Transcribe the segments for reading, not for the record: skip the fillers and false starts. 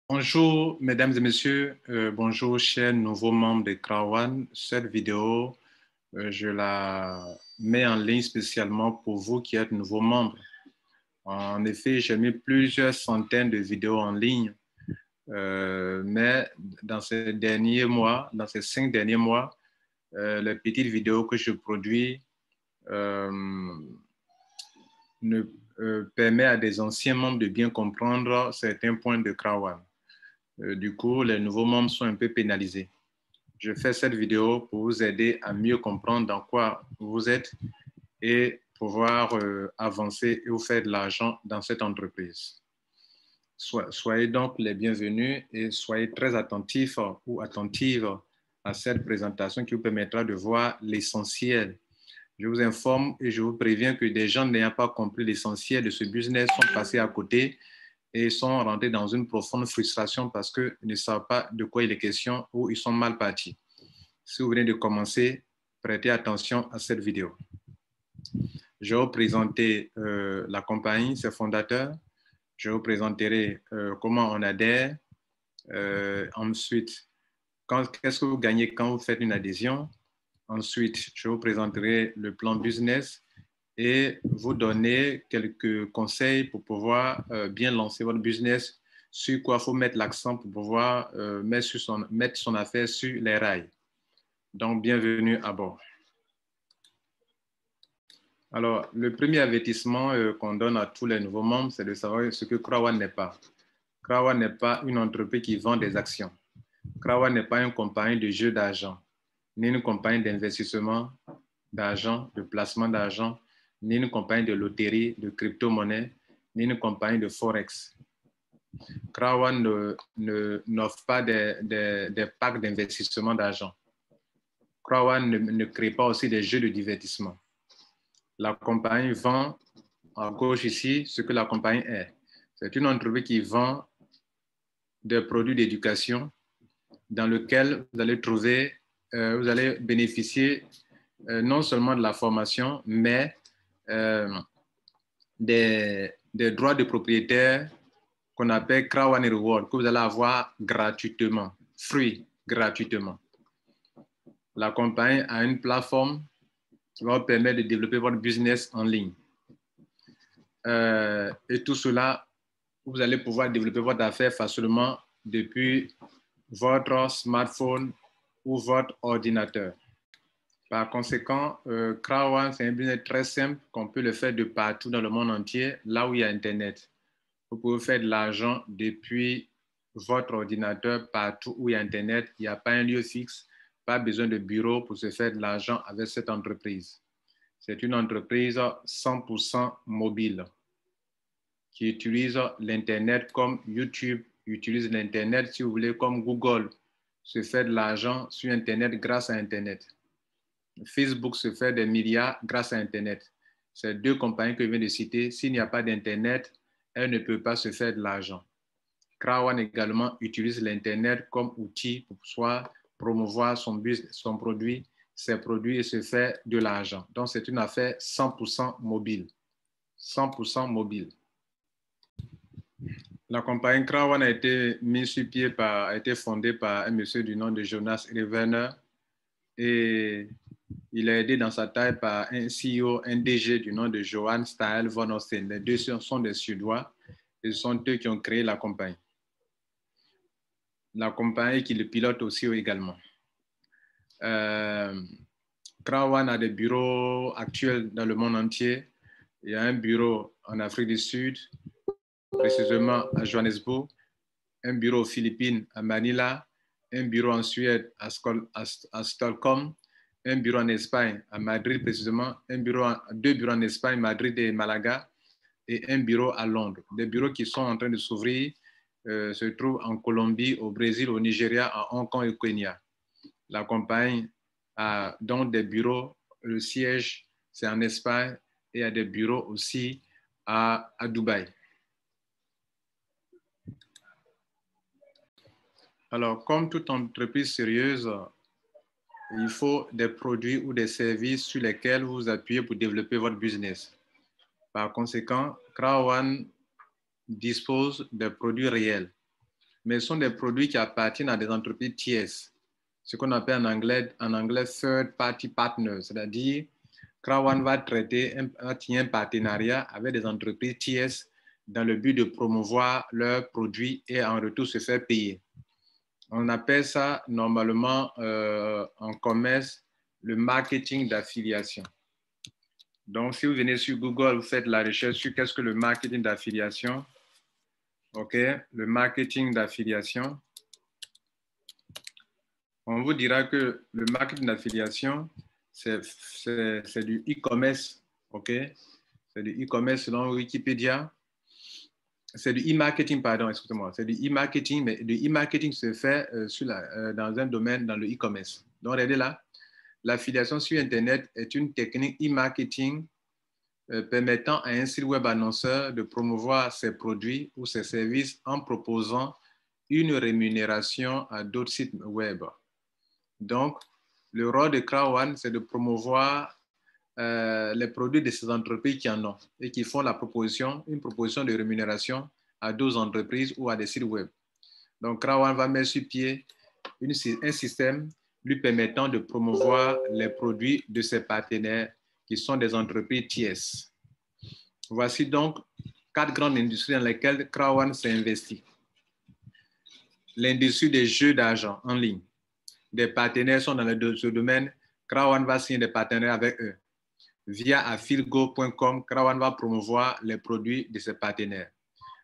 Bonjour, mesdames et messieurs. Bonjour, chers nouveaux membres de Krawan. Cette vidéo, je la mets en ligne spécialement pour vous qui êtes nouveaux membres. En effet, j'ai mis plusieurs centaines de vidéos en ligne, mais dans ces derniers mois, dans ces 5 derniers mois, les petites vidéos que je produis ne permettent à des anciens membres de bien comprendre certains points de Krawan. Du coup, les nouveaux membres sont un peu pénalisés. Je fais cette vidéo pour vous aider à mieux comprendre dans quoi vous êtes et pouvoir avancer et vous faire de l'argent dans cette entreprise. Soyez donc les bienvenus et soyez très attentifs ou attentives à cette présentation qui vous permettra de voir l'essentiel. Je vous informe et je vous préviens que des gens n'ayant pas compris l'essentiel de ce business sont passés à côté et sont rentrés dans une profonde frustration parce qu'ils ne savent pas de quoi il est question ou ils sont mal partis. Si vous venez de commencer, prêtez attention à cette vidéo. Je vais vous présenter la compagnie, ses fondateurs. Je vous présenterai comment on adhère. Ensuite, qu'est-ce que vous gagnez quand vous faites une adhésion. Ensuite, je vous présenterai le plan business et vous donner quelques conseils pour pouvoir bien lancer votre business, sur quoi il faut mettre l'accent pour pouvoir mettre son affaire sur les rails. Donc, bienvenue à bord. Alors, le premier avertissement qu'on donne à tous les nouveaux membres, c'est de savoir ce que Krawan n'est pas. Krawan n'est pas une entreprise qui vend des actions. Krawan n'est pas une compagnie de jeu d'argent, ni une compagnie d'investissement d'argent, de placement d'argent, ni une compagnie de loterie, de crypto-monnaie, ni une compagnie de forex. Krawan n'offre pas des packs d'investissement d'argent. Krawan ne crée pas aussi des jeux de divertissement. La compagnie vend à gauche ici ce que la compagnie est. C'est une entreprise qui vend des produits d'éducation dans lequel vous allez trouver, vous allez bénéficier non seulement de la formation, mais des droits de propriétaire qu'on appelle Krawan Reward, que vous allez avoir gratuitement, free, gratuitement. La compagnie a une plateforme qui va vous permettre de développer votre business en ligne. Et tout cela, vous allez pouvoir développer votre affaire facilement depuis votre smartphone ou votre ordinateur. Par conséquent, Krawan, c'est un business très simple qu'on peut le faire de partout dans le monde entier, là où il y a Internet. Vous pouvez faire de l'argent depuis votre ordinateur partout où il y a Internet. Il n'y a pas un lieu fixe, pas besoin de bureau pour se faire de l'argent avec cette entreprise. C'est une entreprise 100% mobile qui utilise l'Internet comme YouTube, utilise l'Internet, si vous voulez, comme Google, se fait de l'argent sur Internet grâce à Internet. Facebook se fait des milliards grâce à Internet. Ces deux compagnies que je viens de citer, s'il n'y a pas d'Internet, elles ne peuvent pas se faire de l'argent. Krawan également utilise l'Internet comme outil pour soit promouvoir son produit, ses produits et se faire de l'argent. Donc, c'est une affaire 100% mobile. 100% mobile. La compagnie Krawan a été mise sur pied a été fondée par un monsieur du nom de Jonas Werner et il est aidé dans sa taille par un CEO, un DG du nom de Johan Stael von Osten. Les deux sont des Suédois et ce sont eux qui ont créé la compagnie. La compagnie qui le pilote aussi également. Krawan a des bureaux actuels dans le monde entier. Il y a un bureau en Afrique du Sud, précisément à Johannesburg, un bureau aux Philippines, à Manila, un bureau en Suède, à Stockholm, un bureau en Espagne, à Madrid précisément, deux bureaux en Espagne, Madrid et Malaga, et un bureau à Londres. Des bureaux qui sont en train de s'ouvrir se trouvent en Colombie, au Brésil, au Nigeria, à Hong Kong et au Kenya. La compagnie a donc des bureaux, le siège c'est en Espagne, et il y a des bureaux aussi à Dubaï. Alors, comme toute entreprise sérieuse, il faut des produits ou des services sur lesquels vous vous appuyez pour développer votre business. Par conséquent, Krawan dispose de produits réels. mais ce sont des produits qui appartiennent à des entreprises tierces, ce qu'on appelle en anglais third party partners, c'est-à-dire Krawan va traiter un partenariat avec des entreprises tierces dans le but de promouvoir leurs produits et en retour se faire payer. On appelle ça normalement en commerce le marketing d'affiliation. Donc, si vous venez sur Google, vous faites la recherche sur qu'est-ce que le marketing d'affiliation. OK, le marketing d'affiliation. On vous dira que le marketing d'affiliation, c'est du e-commerce. OK, c'est du e-commerce selon Wikipédia. C'est du e-marketing, pardon, excusez-moi. C'est du e-marketing, mais le e-marketing se fait dans un domaine, dans le e-commerce. Donc, regardez là, l'affiliation sur Internet est une technique e-marketing permettant à un site web annonceur de promouvoir ses produits ou ses services en proposant une rémunération à d'autres sites web. Donc, le rôle de Krawan, c'est de promouvoir les produits de ces entreprises qui en ont et qui font une proposition de rémunération à d'autres entreprises ou à des sites web. Donc, Krawan va mettre sur pied un système lui permettant de promouvoir les produits de ses partenaires qui sont des entreprises tierces. Voici donc 4 grandes industries dans lesquelles Krawan s'est investi. L'industrie des jeux d'argent en ligne. Des partenaires sont dans ce domaine. Krawan va signer des partenaires avec eux. Via affilgo.com, Krawan va promouvoir les produits de ses partenaires.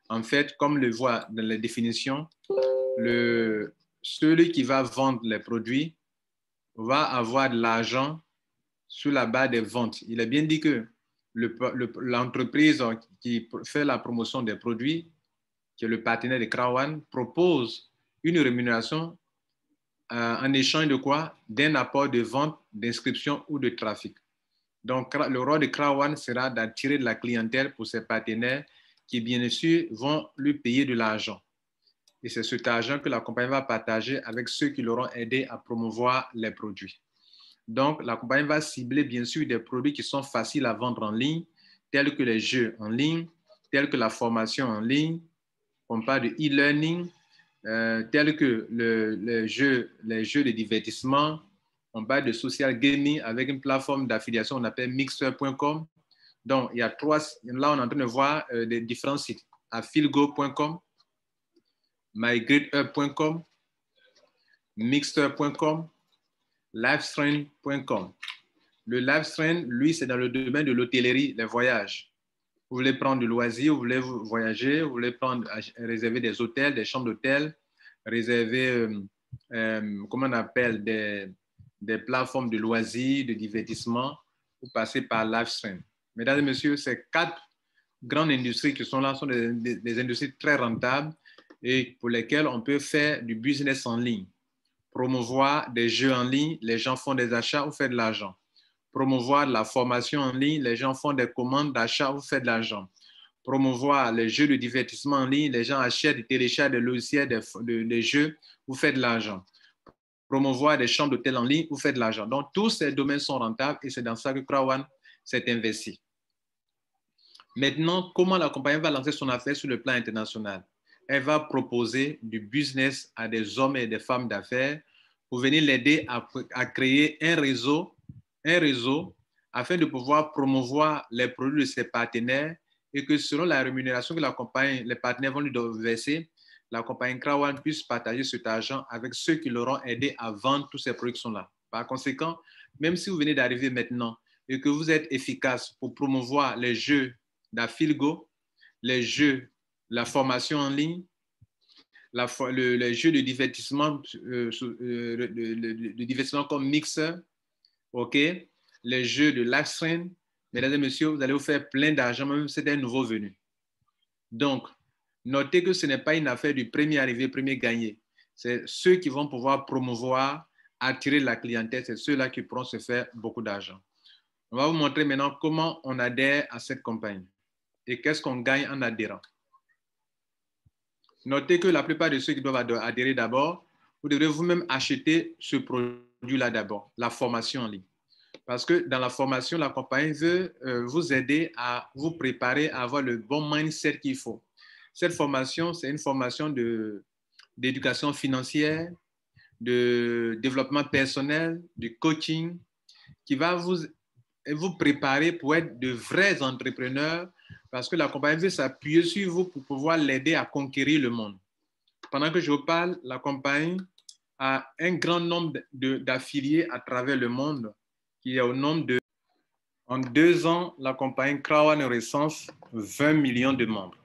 En fait, comme le voit dans les définitions, celui qui va vendre les produits va avoir de l'argent sur la base des ventes. Il est bien dit que l'entreprise qui fait la promotion des produits, qui est le partenaire de Krawan, propose une rémunération en échange de quoi? D'un apport de vente, d'inscription ou de trafic. Donc, le rôle de Krawan sera d'attirer de la clientèle pour ses partenaires qui, bien sûr, vont lui payer de l'argent. Et c'est cet argent que la compagnie va partager avec ceux qui l'auront aidé à promouvoir les produits. Donc, la compagnie va cibler, bien sûr, des produits qui sont faciles à vendre en ligne, tels que les jeux en ligne, tels que la formation en ligne. On parle de e-learning, tels que les jeux de divertissement. On parle de social gaming avec une plateforme d'affiliation qu'on appelle mixer.com. Donc, il y a là, on est en train de voir des différents sites. Affilgo.com, mygrideup.com, mixer.com, livestream.com. Le livestream, lui, c'est dans le domaine de l'hôtellerie, les voyages. Vous voulez prendre du loisir, vous voulez voyager, vous voulez réserver des hôtels, des chambres d'hôtel, réserver, comment on appelle, des plateformes de loisirs, de divertissement, vous passez par Livestream. Mesdames et messieurs, ces 4 grandes industries qui sont là sont des industries très rentables et pour lesquelles on peut faire du business en ligne. Promouvoir des jeux en ligne, les gens font des achats ou font de l'argent. Promouvoir la formation en ligne, les gens font des commandes d'achat ou font de l'argent. Promouvoir les jeux de divertissement en ligne, les gens achètent et téléchargent des logiciels, des jeux ou font de l'argent. Promouvoir des chambres d'hôtel en ligne ou faire de l'argent. Donc, tous ces domaines sont rentables et c'est dans ça que Krawan s'est investi. Maintenant, comment la compagnie va lancer son affaire sur le plan international? Elle va proposer du business à des hommes et des femmes d'affaires pour venir l'aider à créer un réseau afin de pouvoir promouvoir les produits de ses partenaires et que selon la rémunération que les partenaires vont lui verser, la compagnie Krawan puisse partager cet argent avec ceux qui l'auront aidé à vendre tous ces productions-là. Par conséquent, même si vous venez d'arriver maintenant et que vous êtes efficace pour promouvoir les jeux d'Affilgo, les jeux, la formation en ligne, les jeux de divertissement, de divertissement comme Mixer, OK, les jeux de Livestream, mesdames et messieurs, vous allez vous faire plein d'argent, même si c'est un nouveau venu. Donc, notez que ce n'est pas une affaire du premier arrivé, premier gagné. C'est ceux qui vont pouvoir promouvoir, attirer la clientèle, c'est ceux-là qui pourront se faire beaucoup d'argent. On va vous montrer maintenant comment on adhère à cette compagnie et qu'est-ce qu'on gagne en adhérant. Notez que la plupart de ceux qui doivent adhérer d'abord, vous devrez vous-même acheter ce produit-là d'abord, la formation en ligne. Parce que dans la formation, la compagnie veut vous aider à vous préparer à avoir le bon mindset qu'il faut. Cette formation, c'est une formation d'éducation financière, de développement personnel, de coaching, qui va vous préparer pour être de vrais entrepreneurs parce que la compagnie veut s'appuyer sur vous pour pouvoir l'aider à conquérir le monde. Pendant que je vous parle, la compagnie a un grand nombre d'affiliés à travers le monde qui est au nombre de... En 2 ans, la compagnie Krawan recense 20 millions de membres.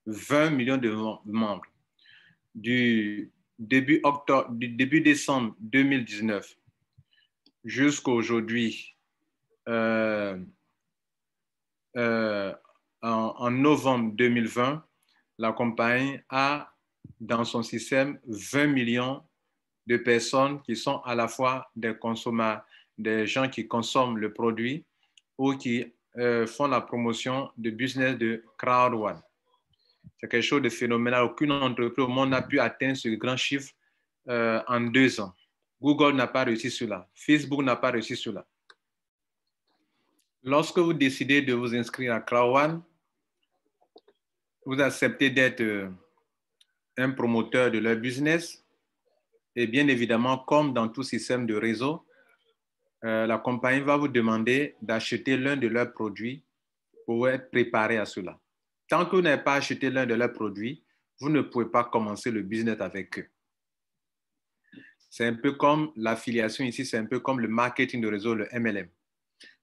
20 millions de membres. Du début décembre 2019 jusqu'à aujourd'hui, en novembre 2020, la compagnie a dans son système 20 millions de personnes qui sont à la fois des consommateurs, des gens qui consomment le produit ou qui font la promotion de business de Crowd One. C'est quelque chose de phénoménal. Aucune entreprise au monde n'a pu atteindre ce grand chiffre en 2 ans. Google n'a pas réussi cela. Facebook n'a pas réussi cela. Lorsque vous décidez de vous inscrire à Crowd One, vous acceptez d'être un promoteur de leur business. Et bien évidemment, comme dans tout système de réseau, la compagnie va vous demander d'acheter l'un de leurs produits pour être préparé à cela. Tant que vous n'avez pas acheté l'un de leurs produits, vous ne pouvez pas commencer le business avec eux. C'est un peu comme l'affiliation ici, c'est un peu comme le marketing de réseau, le MLM.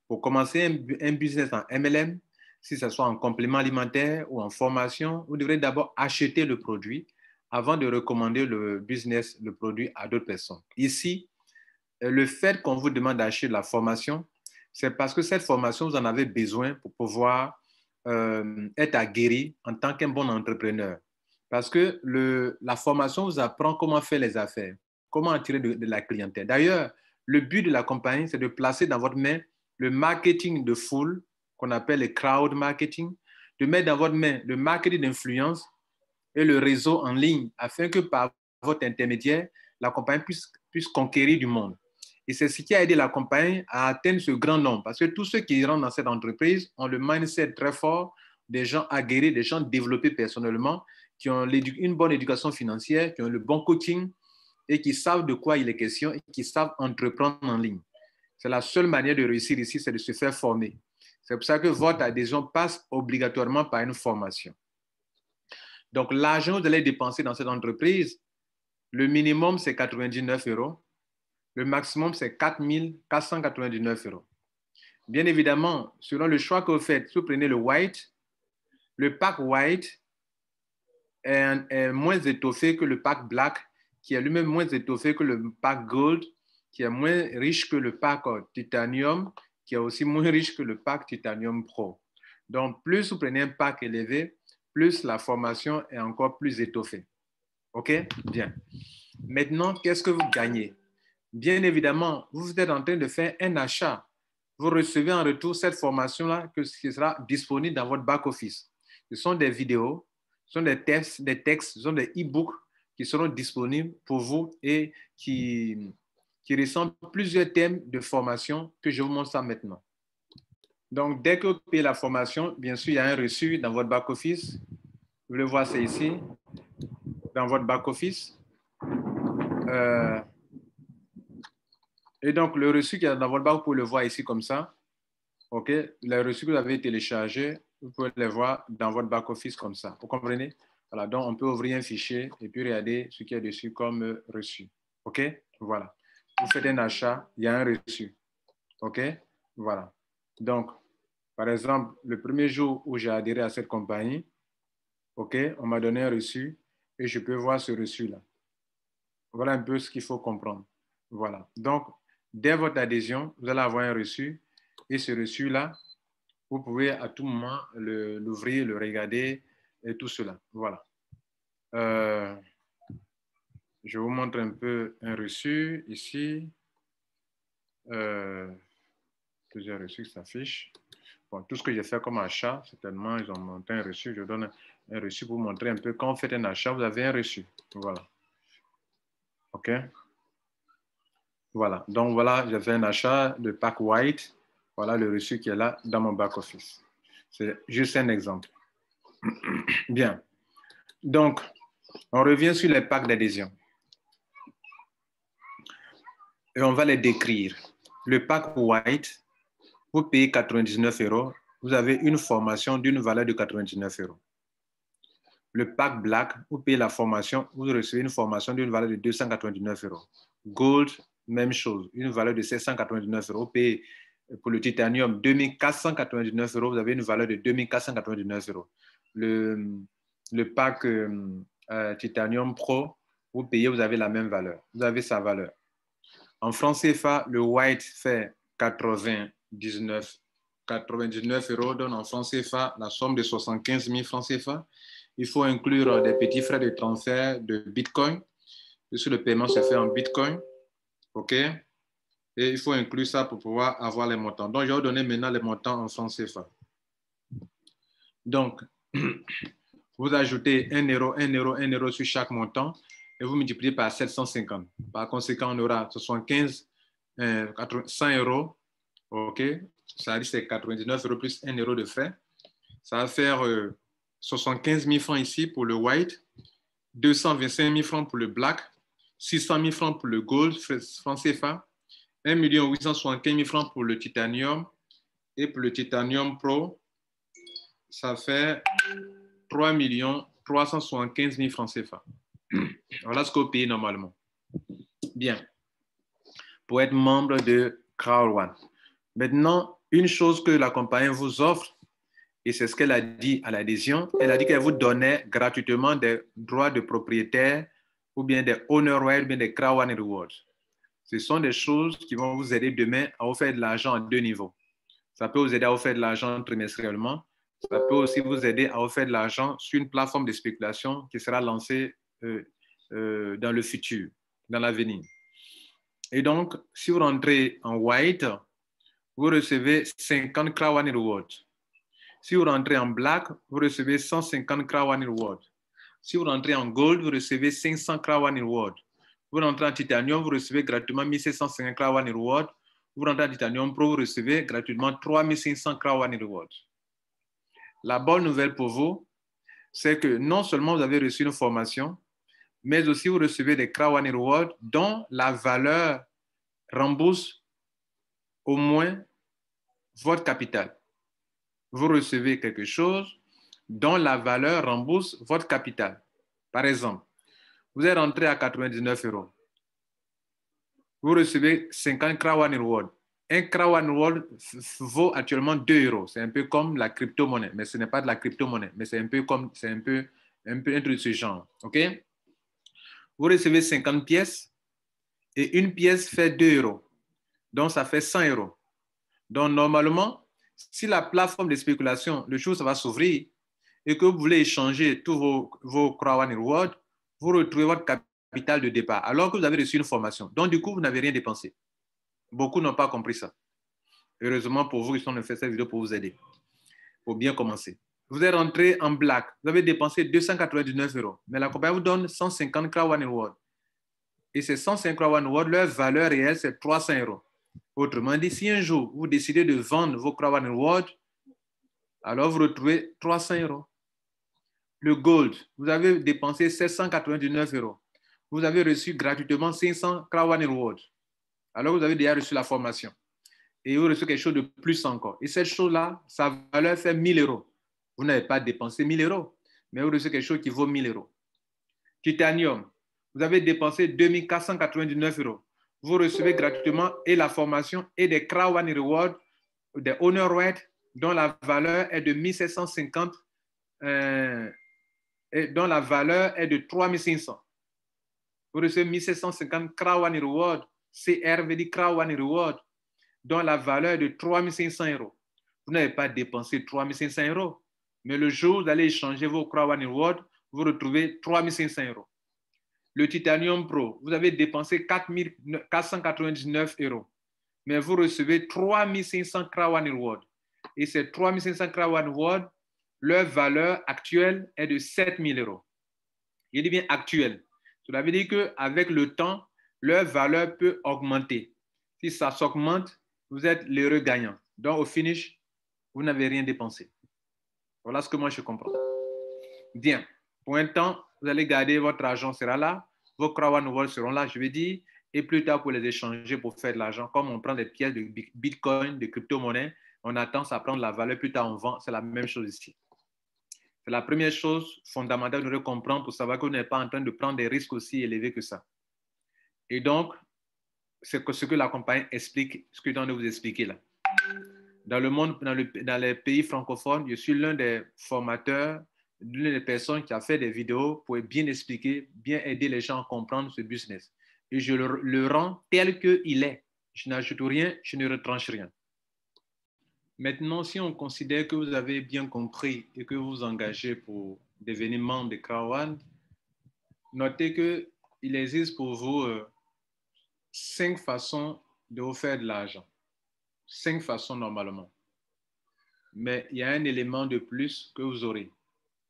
Pour commencer un business en MLM, si ce soit en complément alimentaire ou en formation, vous devrez d'abord acheter le produit avant de recommander le business, le produit à d'autres personnes. Ici, le fait qu'on vous demande d'acheter la formation, c'est parce que cette formation, vous en avez besoin pour pouvoir être aguerri en tant qu'un bon entrepreneur. Parce que la formation vous apprend comment faire les affaires, comment attirer de la clientèle. D'ailleurs, le but de la compagnie, c'est de placer dans votre main le marketing de foule, qu'on appelle le crowd marketing, de mettre dans votre main le marketing d'influence et le réseau en ligne, afin que par votre intermédiaire, la compagnie puisse conquérir du monde. Et c'est ce qui a aidé la compagnie à atteindre ce grand nombre. Parce que tous ceux qui rentrent dans cette entreprise ont le mindset très fort, des gens aguerris, des gens développés personnellement, qui ont une bonne éducation financière, qui ont le bon coaching et qui savent de quoi il est question et qui savent entreprendre en ligne. C'est la seule manière de réussir ici, c'est de se faire former. C'est pour ça que votre adhésion passe obligatoirement par une formation. Donc, l'argent que vous allez dépenser dans cette entreprise, le minimum, c'est 99 €. Le maximum, c'est 4 499 €. Bien évidemment, selon le choix que vous faites, si vous prenez le white, le pack white est moins étoffé que le pack black, qui est lui-même moins étoffé que le pack gold, qui est moins riche que le pack titanium, qui est aussi moins riche que le pack titanium pro. Donc, plus vous prenez un pack élevé, plus la formation est encore plus étoffée. OK? Bien. Maintenant, qu'est-ce que vous gagnez? Bien évidemment, vous êtes en train de faire un achat. Vous recevez en retour cette formation-là qui sera disponible dans votre back-office. Ce sont des vidéos, ce sont des textes, ce sont des e-books qui seront disponibles pour vous et qui ressemblent à plusieurs thèmes de formation que je vous montre ça maintenant. Donc, dès que vous payez la formation, bien sûr, il y a un reçu dans votre back-office. Vous le voyez, c'est ici, dans votre back-office. Et donc, le reçu qui est dans votre bac, vous pouvez le voir ici comme ça. OK? Les reçus que vous avez téléchargés, vous pouvez les voir dans votre back-office comme ça. Vous comprenez? Voilà, donc on peut ouvrir un fichier et puis regarder ce qui est dessus comme reçu. OK? Voilà. Vous faites un achat, il y a un reçu. OK? Voilà. Donc, par exemple, le premier jour où j'ai adhéré à cette compagnie, OK, on m'a donné un reçu et je peux voir ce reçu-là. Voilà un peu ce qu'il faut comprendre. Voilà. Donc, dès votre adhésion, vous allez avoir un reçu et ce reçu-là, vous pouvez à tout moment l'ouvrir, le regarder et tout cela. Voilà. Je vous montre un peu un reçu ici. Plusieurs reçus qui s'affichent. Bon, tout ce que j'ai fait comme achat, certainement, ils ont monté un reçu. Je donne un reçu pour vous montrer un peu. Quand vous faites un achat, vous avez un reçu. Voilà. OK? Voilà. Donc, voilà, j'ai fait un achat de pack white. Voilà le reçu qui est là dans mon back-office. C'est juste un exemple. Bien. Donc, On revient sur les packs d'adhésion. Et on va les décrire. Le pack White, vous payez 99 €, vous avez une formation d'une valeur de 99 €. Le pack Black, vous payez la formation, vous recevez une formation d'une valeur de 299 €. Gold, même chose, une valeur de 799 €. Vous payez pour le titanium 2499 €, vous avez une valeur de 2499 €. Le pack Titanium Pro, vous payez, vous avez la même valeur. Vous avez sa valeur. En francs CFA, le White fait 99 €, donne en francs CFA la somme de 75 000 francs CFA. Il faut inclure des petits frais de transfert de Bitcoin, puisque le paiement se fait en Bitcoin. OK? Et il faut inclure ça pour pouvoir avoir les montants. Donc, je vais vous donner maintenant les montants en francs CFA. Donc, vous ajoutez 1 €, 1 €, 1 € sur chaque montant et vous multipliez par 750. Par conséquent, on aura 75, 100 €. OK? Ça dit c'est 99 € plus 1 € de frais. Ça va faire 75 000 francs ici pour le white, 225 000 francs pour le black, 600 000 francs pour le gold, francs CFA, 1 875 000 francs pour le titanium et pour le titanium pro, ça fait 3 375 000 francs CFA. Voilà ce que vous payez normalement. Bien. Pour être membre de Crowd One. Maintenant, une chose que la compagnie vous offre, et c'est ce qu'elle a dit à l'adhésion, elle a dit qu'elle vous donnait gratuitement des droits de propriétaire ou bien des owner rights ou bien des Crowd One Rewards. Ce sont des choses qui vont vous aider demain à vous faire de l'argent à 2 niveaux. Ça peut vous aider à vous faire de l'argent trimestriellement. Ça peut aussi vous aider à vous faire de l'argent sur une plateforme de spéculation qui sera lancée dans le futur, dans l'avenir. Et donc, si vous rentrez en white, vous recevez 50 Crowd One Rewards. Si vous rentrez en black, vous recevez 150 Crowd One Rewards. Si vous rentrez en gold, vous recevez 500 Crowd One Rewards. Vous rentrez en titanium, vous recevez gratuitement 1750 Crowd One Rewards. Vous rentrez en titanium pro, vous recevez gratuitement 3500 Crowd One Rewards. La bonne nouvelle pour vous, c'est que non seulement vous avez reçu une formation, mais aussi vous recevez des Crowd One Rewards dont la valeur rembourse au moins votre capital. Vous recevez quelque chose dont la valeur rembourse votre capital. Par exemple, vous êtes rentré à 99 €. Vous recevez 50 Crowd One Rewards. Un Crowd One Reward vaut actuellement 2 €. C'est un peu comme la crypto-monnaie, mais ce n'est pas de la crypto-monnaie, mais c'est un peu comme, c'est un peu de ce genre. OK? Vous recevez 50 pièces et une pièce fait 2 €. Donc, ça fait 100 €. Donc, normalement, si la plateforme de spéculation, le jour, ça va s'ouvrir et que vous voulez échanger tous vos Crowd One Rewards, vous retrouvez votre capital de départ alors que vous avez reçu une formation. Donc, du coup, vous n'avez rien dépensé. Beaucoup n'ont pas compris ça. Heureusement pour vous, ils ont fait cette vidéo pour vous aider, pour bien commencer. Vous êtes rentré en black, vous avez dépensé 299 €, mais la compagnie vous donne 150 Crowd One Rewards. Et ces 150 Crowd One Rewards, leur valeur réelle, c'est 300 €. Autrement dit, si un jour, vous décidez de vendre vos Crowd One Rewards, alors vous retrouvez 300 €. Le gold, vous avez dépensé 799 €. Vous avez reçu gratuitement 500 Crowd One Rewards. Alors vous avez déjà reçu la formation. Et vous recevez quelque chose de plus encore. Et cette chose-là, sa valeur fait 1000 €. Vous n'avez pas dépensé 1000 €, mais vous recevez quelque chose qui vaut 1000 €. Titanium, vous avez dépensé 2499 €. Vous recevez gratuitement et la formation et des Crowd One Rewards, des Owner Rights, dont la valeur est de 1750, et dont la valeur est de 3500. Vous recevez 1750 Crowd One Rewards, CR veut dire Crowd One Rewards, dont la valeur est de 3500 €. Vous n'avez pas dépensé 3500 €, mais le jour où vous allez échanger vos Crowd One Rewards, vous retrouvez 3500 €. Le Titanium Pro, vous avez dépensé 499 €, mais vous recevez 3500 Crowd One Rewards. Et ces 3500 Crowd One Rewards, leur valeur actuelle est de 7000 €. Je dis bien actuelle. Cela veut dire qu'avec le temps, leur valeur peut augmenter. Si ça s'augmente, vous êtes l'heureux gagnant. Donc, au finish, vous n'avez rien dépensé. Voilà ce que moi, je comprends. Bien. Pour un temps, Vous allez garder votre argent sera là, vos crowd walls seront là, je veux dire, et plus tard pour les échanger pour faire de l'argent. Comme on prend des pièces de Bitcoin, de crypto-monnaie, on attend ça prendre la valeur, plus tard on vend, c'est la même chose ici. C'est la première chose fondamentale de comprendre pour savoir que vous n'êtes pas en train de prendre des risques aussi élevés que ça. Et donc, c'est ce que la compagnie explique, ce que je viens de vous expliquer là. Dans le monde, dans les pays francophones, je suis l'un des formateurs, l'une des personnes qui a fait des vidéos pour bien expliquer, bien aider les gens à comprendre ce business. Et je le rends tel qu'il est. Je n'ajoute rien, je ne retranche rien. Maintenant, si on considère que vous avez bien compris et que vous vous engagez pour devenir membre de Crowd, notez qu'il existe pour vous 5 façons de vous faire de l'argent. 5 façons normalement. Mais il y a un élément de plus que vous aurez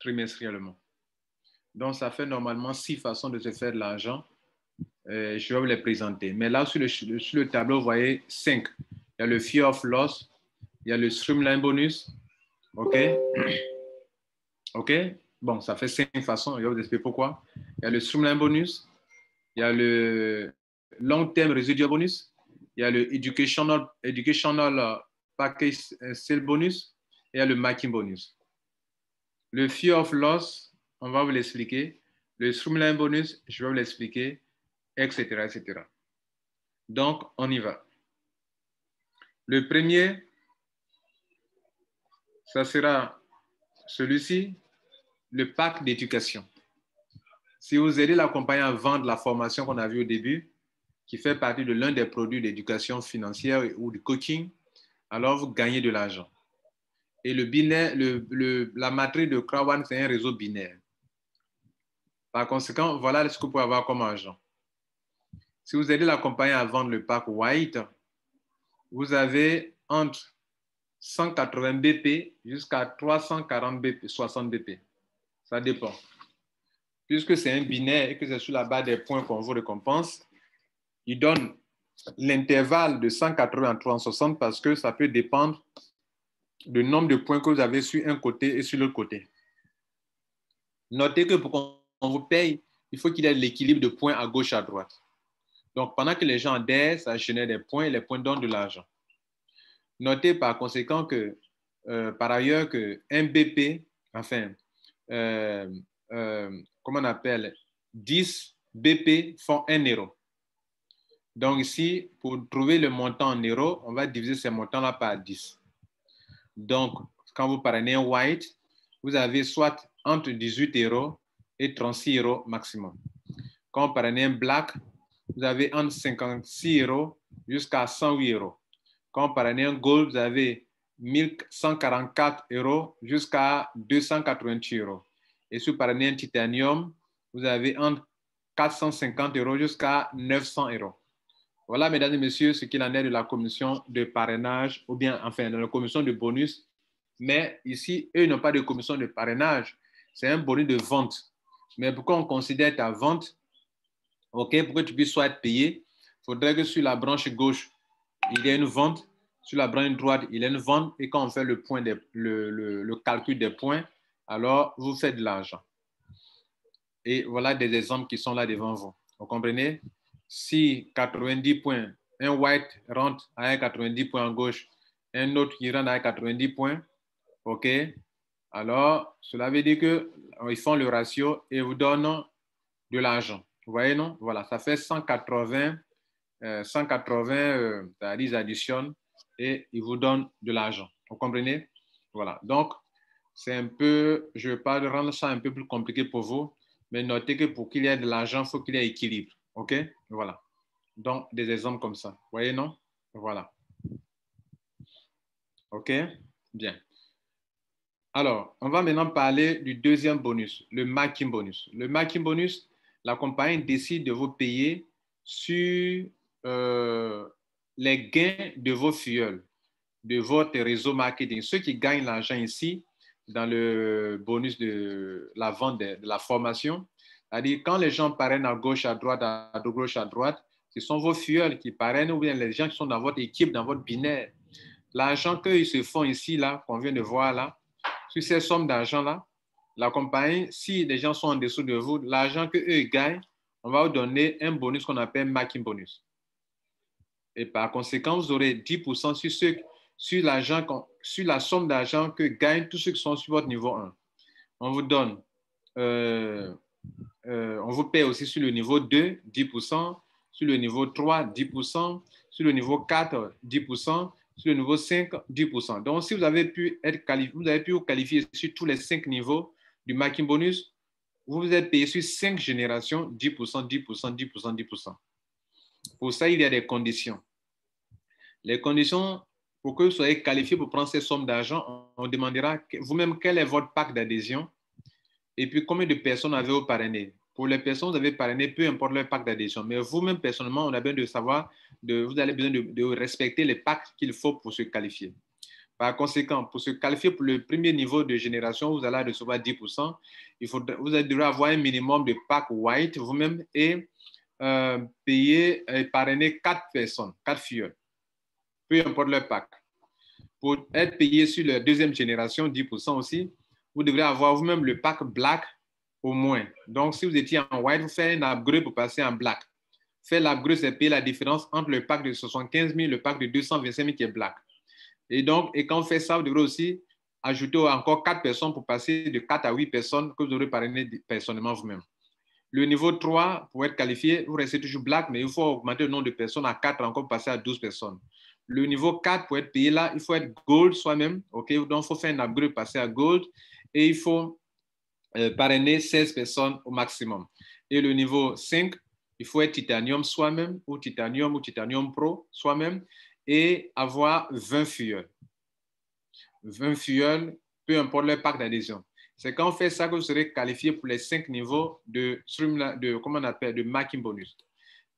trimestriellement. Donc, ça fait normalement 6 façons de se faire de l'argent. Je vais vous les présenter. Mais là, sur le tableau, vous voyez 5. Il y a le Fear of Loss, il y a le Streamline Bonus. OK? OK? Bon, ça fait 5 façons. Je vais vous expliquer pourquoi. Il y a le Streamline Bonus, il y a le Long Term Residual Bonus, il y a le Educational Package Sale Bonus et il y a le Making Bonus. Le Fear of Loss, on va vous l'expliquer. Le Streamline Bonus, je vais vous l'expliquer, etc., etc. Donc, on y va. Le premier, ça sera celui-ci, le pack d'éducation. Si vous aidez la compagnie à vendre la formation qu'on a vue au début, qui fait partie de l'un des produits d'éducation financière ou de coaching, alors vous gagnez de l'argent. Et le binaire, la matrice de Crowd, c'est un réseau binaire. Par conséquent, voilà ce que vous pouvez avoir comme argent. Si vous aidez la compagnie à vendre le pack White, vous avez entre 180 BP jusqu'à 340 BP, 60 BP. Ça dépend. Puisque c'est un binaire et que c'est sur la base des points qu'on vous récompense, il donne l'intervalle de 180 à 360 parce que ça peut dépendre du nombre de points que vous avez sur un côté et sur l'autre côté. Notez que pour qu'on vous paye, il faut qu'il y ait l'équilibre de points à gauche et à droite. Donc, pendant que les gens adhèrent, ça génère des points et les points donnent de l'argent. Notez par conséquent que, par ailleurs, qu'un BP, enfin, comment on appelle, 10 BP font 1 euro. Donc ici, pour trouver le montant en euros, on va diviser ces montants-là par 10. Donc, quand vous parrainez un white, vous avez soit entre 18 euros et 36 euros maximum. Quand vous parrainez un black, vous avez entre 56 euros jusqu'à 108 euros. Quand vous parrainez un gold, vous avez 1144 euros jusqu'à 288 euros. Et si vous parrainez un titanium, vous avez entre 450 euros jusqu'à 900 euros. Voilà, mesdames et messieurs, ce qu'il en est de la commission de parrainage, ou bien, enfin, de la commission de bonus. Mais ici, eux n'ont pas de commission de parrainage. C'est un bonus de vente. Mais pourquoi on considère ta vente, OK, pour que tu puisses soit être payé, il faudrait que sur la branche gauche, il y ait une vente. Sur la branche droite, il y a une vente. Et quand on fait le calcul des points, alors vous faites de l'argent. Et voilà des exemples qui sont là devant vous. Vous comprenez? Si 90 points, un white rentre avec 90 points à gauche, un autre qui rentre avec 90 points, OK, alors cela veut dire qu'ils font le ratio et vous donnent de l'argent. Vous voyez, non? Voilà, ça fait 180, ils additionnent et ils vous donnent de l'argent. Vous comprenez? Voilà, donc c'est un peu, je ne vais pas rendre ça un peu plus compliqué pour vous, mais notez que pour qu'il y ait de l'argent, il faut qu'il y ait équilibre. OK? Voilà. Donc, des exemples comme ça. Vous voyez, non? Voilà. OK? Bien. Alors, on va maintenant parler du deuxième bonus, le Making Bonus. Le Making Bonus, la compagnie décide de vous payer sur les gains de vos filleuls, de votre réseau marketing. Ceux qui gagnent l'argent ici, dans le bonus de la vente de la formation, c'est-à-dire quand les gens parrainent à gauche, à droite, à gauche, à droite, ce sont vos filleuls qui parrainent ou bien les gens qui sont dans votre équipe, dans votre binaire. L'argent qu'ils se font ici, là, qu'on vient de voir là, sur ces sommes d'argent-là, la compagnie, si les gens sont en dessous de vous, l'argent qu'eux gagnent, on va vous donner un bonus qu'on appelle matching bonus. Et par conséquent, vous aurez 10% sur la somme d'argent que gagnent tous ceux qui sont sur votre niveau 1. On vous donne, on vous paie aussi sur le niveau 2, 10%, sur le niveau 3, 10%, sur le niveau 4, 10%, sur le niveau 5, 10%. Donc, si vous avez pu vous qualifier sur tous les 5 niveaux du matching bonus, vous vous êtes payé sur 5 générations, 10%, 10%, 10%, 10%. Pour ça, il y a des conditions. Les conditions, pour que vous soyez qualifié pour prendre ces sommes d'argent, on demandera vous-même quel est votre pack d'adhésion et puis combien de personnes avez-vous parrainé. Pour les personnes que vous avez parrainées, peu importe leur pack d'adhésion, mais vous-même personnellement, on a besoin de savoir, vous avez besoin de respecter les packs qu'il faut pour se qualifier. Par conséquent, pour se qualifier pour le premier niveau de génération, vous allez recevoir 10%. Vous devrez avoir un minimum de pack white vous-même et payer et parrainer 4 personnes, 4 filles, peu importe leur pack. Pour être payé sur la deuxième génération, 10% aussi, vous devrez avoir vous-même le pack black au moins. Donc, si vous étiez en white, vous faites un upgrade pour passer en black. Faire l'upgrade, c'est payer la différence entre le pack de 75 000 et le pack de 225 000 qui est black. Et donc, quand vous faites ça, vous devrez aussi ajouter encore 4 personnes pour passer de 4 à 8 personnes que vous aurez parrainé personnellement vous-même. Le niveau 3, pour être qualifié, vous restez toujours black, mais il faut augmenter le nombre de personnes à 4, encore passer à 12 personnes. Le niveau 4, pour être payé là, il faut être gold soi-même. Okay? Donc, il faut faire un upgrade, passer à gold. Et il faut parrainer 16 personnes au maximum. Et le niveau 5, il faut être titanium soi-même ou titanium pro soi-même et avoir 20 filleuls. 20 filleuls, peu importe leur pack d'adhésion. C'est quand on fait ça que vous serez qualifié pour les 5 niveaux comment on appelle, de matching bonus.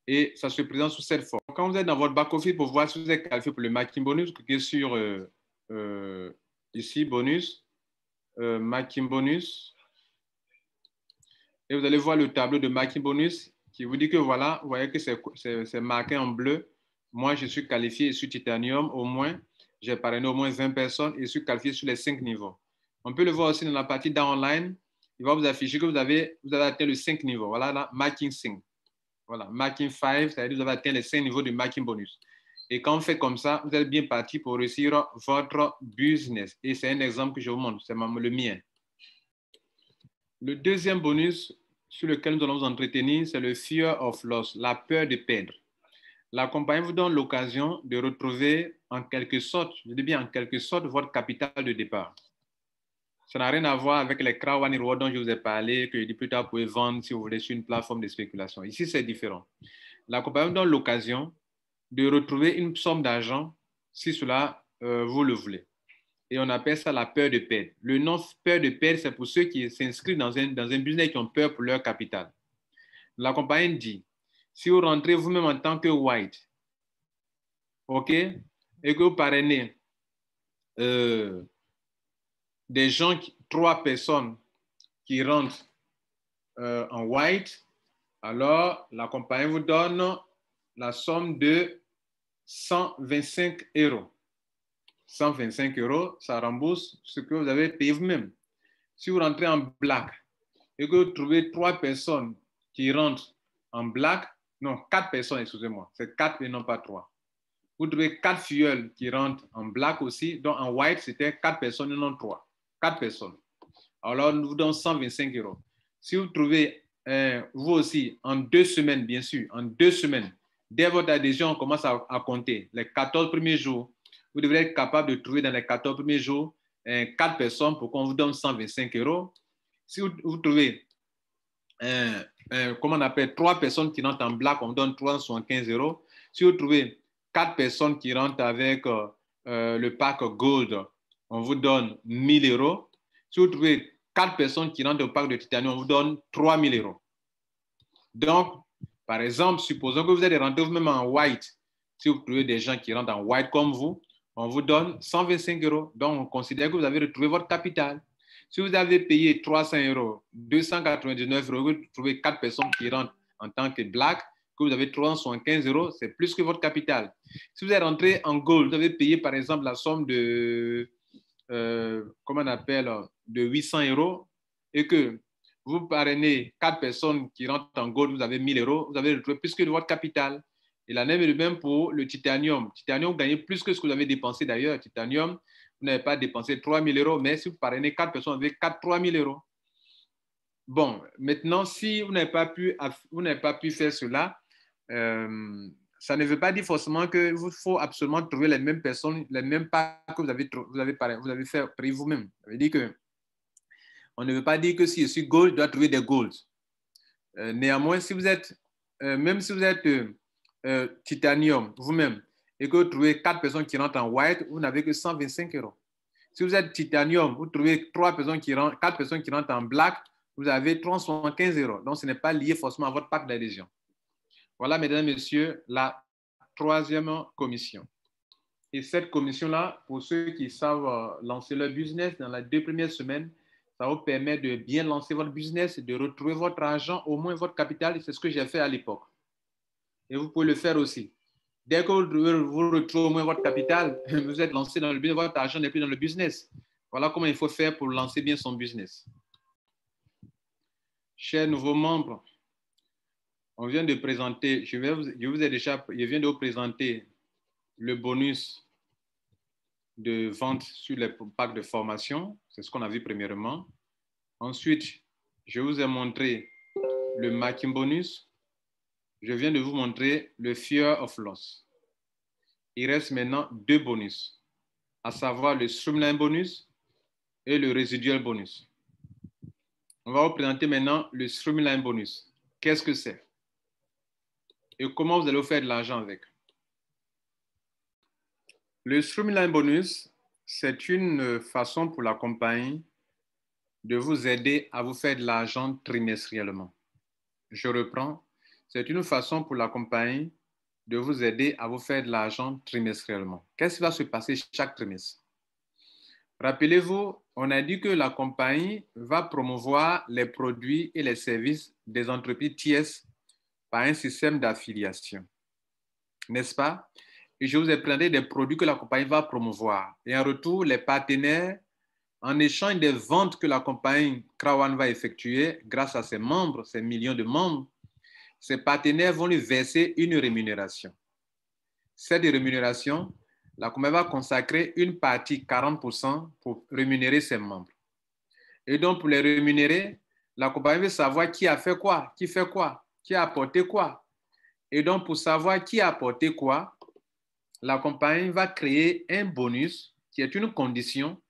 Et ça se présente sous cette forme. Quand vous êtes dans votre back-office pour voir si vous êtes qualifié pour le matching bonus, cliquez sur ici, bonus, matching bonus. Et vous allez voir le tableau de matching bonus qui vous dit que voilà, vous voyez que c'est marqué en bleu. Moi, je suis qualifié sur Titanium au moins. J'ai parrainé au moins 20 personnes et je suis qualifié sur les 5 niveaux. On peut le voir aussi dans la partie downline. Il va vous afficher que vous avez atteint le 5 niveaux. Voilà, là, matching 5. Voilà, matching 5, c'est-à-dire que vous avez atteint les 5 niveaux de matching bonus. Et quand on fait comme ça, vous êtes bien parti pour réussir votre business. Et c'est un exemple que je vous montre, c'est le mien. Le deuxième bonus sur lequel nous allons nous entretenir, c'est le fear of loss, la peur de perdre. La compagnie vous donne l'occasion de retrouver en quelque sorte, je dis bien en quelque sorte, votre capital de départ. Ça n'a rien à voir avec les crowd and reward dont je vous ai parlé, que je dis plus tard, vous pouvez vendre si vous voulez sur une plateforme de spéculation. Ici, c'est différent. La compagnie vous donne l'occasion de retrouver une somme d'argent si cela vous le voulez. Et on appelle ça la peur de perdre. Le nom peur de perdre, c'est pour ceux qui s'inscrivent dans un business qui ont peur pour leur capital. La compagnie dit, si vous rentrez vous-même en tant que white, OK, et que vous parrainez des gens, 3 personnes qui rentrent en white, alors la compagnie vous donne la somme de 125 €. 125 €, ça rembourse ce que vous avez payé vous-même. Si vous rentrez en black et que vous trouvez 3 personnes qui rentrent en black, non, 4 personnes, excusez-moi, c'est 4 et non pas 3. Vous trouvez 4 filleuls qui rentrent en black aussi, donc en white, c'était 4 personnes et non 3. 4 personnes. Alors, nous vous donnons 125 €. Si vous trouvez, vous aussi, en 2 semaines, bien sûr, en 2 semaines, dès votre adhésion, on commence à compter les 14 premiers jours. Vous devrez être capable de trouver dans les 14 premiers jours 4 personnes pour qu'on vous donne 125 €. Si vous trouvez, comment on appelle, 3 personnes qui rentrent en black, on vous donne 375 €. Si vous trouvez 4 personnes qui rentrent avec le pack gold, on vous donne 1 000 €. Si vous trouvez 4 personnes qui rentrent au pack de titanium, on vous donne 3 000 €. Donc, par exemple, supposons que vous êtes rentré vous-même en white. Si vous trouvez des gens qui rentrent en white comme vous, on vous donne 125 €. Donc, on considère que vous avez retrouvé votre capital. Si vous avez payé 300 €, 299 €, vous trouvez 4 personnes qui rentrent en tant que black, que vous avez 375 €, c'est plus que votre capital. Si vous êtes rentré en gold, vous avez payé par exemple la somme de, comment on appelle, de 800 €. et que vous parrainez 4 personnes qui rentrent en gold, vous avez 1000 euros, vous avez retrouvé plus que votre capital. Et la même est le même pour le titanium. Titanium, vous gagnez plus que ce que vous avez dépensé d'ailleurs. Titanium, vous n'avez pas dépensé 3000 euros, mais si vous parrainez 4 personnes, vous avez 3000 euros. Bon, maintenant, si vous n'avez pas pu faire cela, ça ne veut pas dire forcément qu'il faut absolument trouver les mêmes personnes, les mêmes pas que vous avez fait payer vous-même. Ça veut dire que on ne veut pas dire que si je suis gold, je dois trouver des golds. Néanmoins, si vous êtes, même si vous êtes titanium vous-même et que vous trouvez 4 personnes qui rentrent en white, vous n'avez que 125 euros. Si vous êtes titanium, vous trouvez 4 personnes qui rentrent en black, vous avez 315 euros. Donc, ce n'est pas lié forcément à votre pack d'adhésion. Voilà, mesdames et messieurs, la 3e commission. Et cette commission-là, pour ceux qui savent lancer leur business dans les 2 premières semaines, ça vous permet de bien lancer votre business, de retrouver votre argent, au moins votre capital. C'est ce que j'ai fait à l'époque. Et vous pouvez le faire aussi. Dès que vous retrouvez au moins votre capital, vous êtes lancé dans le business, votre argent n'est plus dans le business. Voilà comment il faut faire pour lancer bien son business. Chers nouveaux membres, on vient de présenter, je viens de vous présenter le bonus de vente sur les packs de formation. C'est ce qu'on a vu premièrement. Ensuite, je vous ai montré le marketing bonus. Je viens de vous montrer le fear of loss. Il reste maintenant 2 bonus, à savoir le streamline bonus et le residual bonus. On va vous présenter maintenant le streamline bonus. Qu'est-ce que c'est? Et comment vous allez faire de l'argent avec? Le streamline bonus, c'est une façon pour la compagnie de vous aider à vous faire de l'argent trimestriellement. Je reprends. C'est une façon pour la compagnie de vous aider à vous faire de l'argent trimestriellement. Qu'est-ce qui va se passer chaque trimestre? Rappelez-vous, on a dit que la compagnie va promouvoir les produits et les services des entreprises tierces par un système d'affiliation. N'est-ce pas? Et je vous ai présenté des produits que la compagnie va promouvoir. Et en retour, les partenaires, en échange des ventes que la compagnie Krawan va effectuer grâce à ses membres, ses millions de membres, ses partenaires vont lui verser une rémunération. Cette rémunération, la compagnie va consacrer une partie, 40%, pour rémunérer ses membres. Et donc, pour les rémunérer, la compagnie veut savoir qui a fait quoi, qui fait quoi, qui a apporté quoi. Et donc, pour savoir qui a apporté quoi, la compagnie va créer un bonus qui est une condition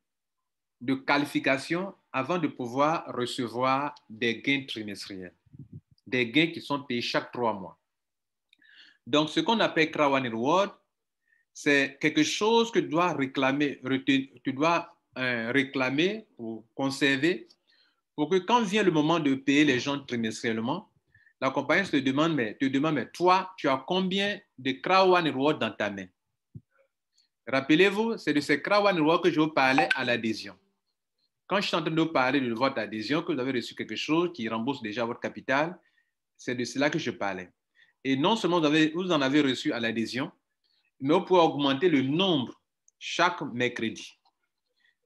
de qualification avant de pouvoir recevoir des gains trimestriels, des gains qui sont payés chaque 3 mois. Donc, ce qu'on appelle Krawan Reward, c'est quelque chose que tu dois réclamer, réclamer ou conserver pour que quand vient le moment de payer les gens trimestriellement, la compagnie te demande, mais toi, tu as combien de Krawan Reward dans ta main? Rappelez-vous, c'est de ces Krawan Reward que je vous parlais à l'adhésion. Quand je suis en train de vous parler de votre adhésion, que vous avez reçu quelque chose qui rembourse déjà votre capital, c'est de cela que je parlais. Et non seulement vous en avez reçu à l'adhésion, mais vous pouvez augmenter le nombre chaque mercredi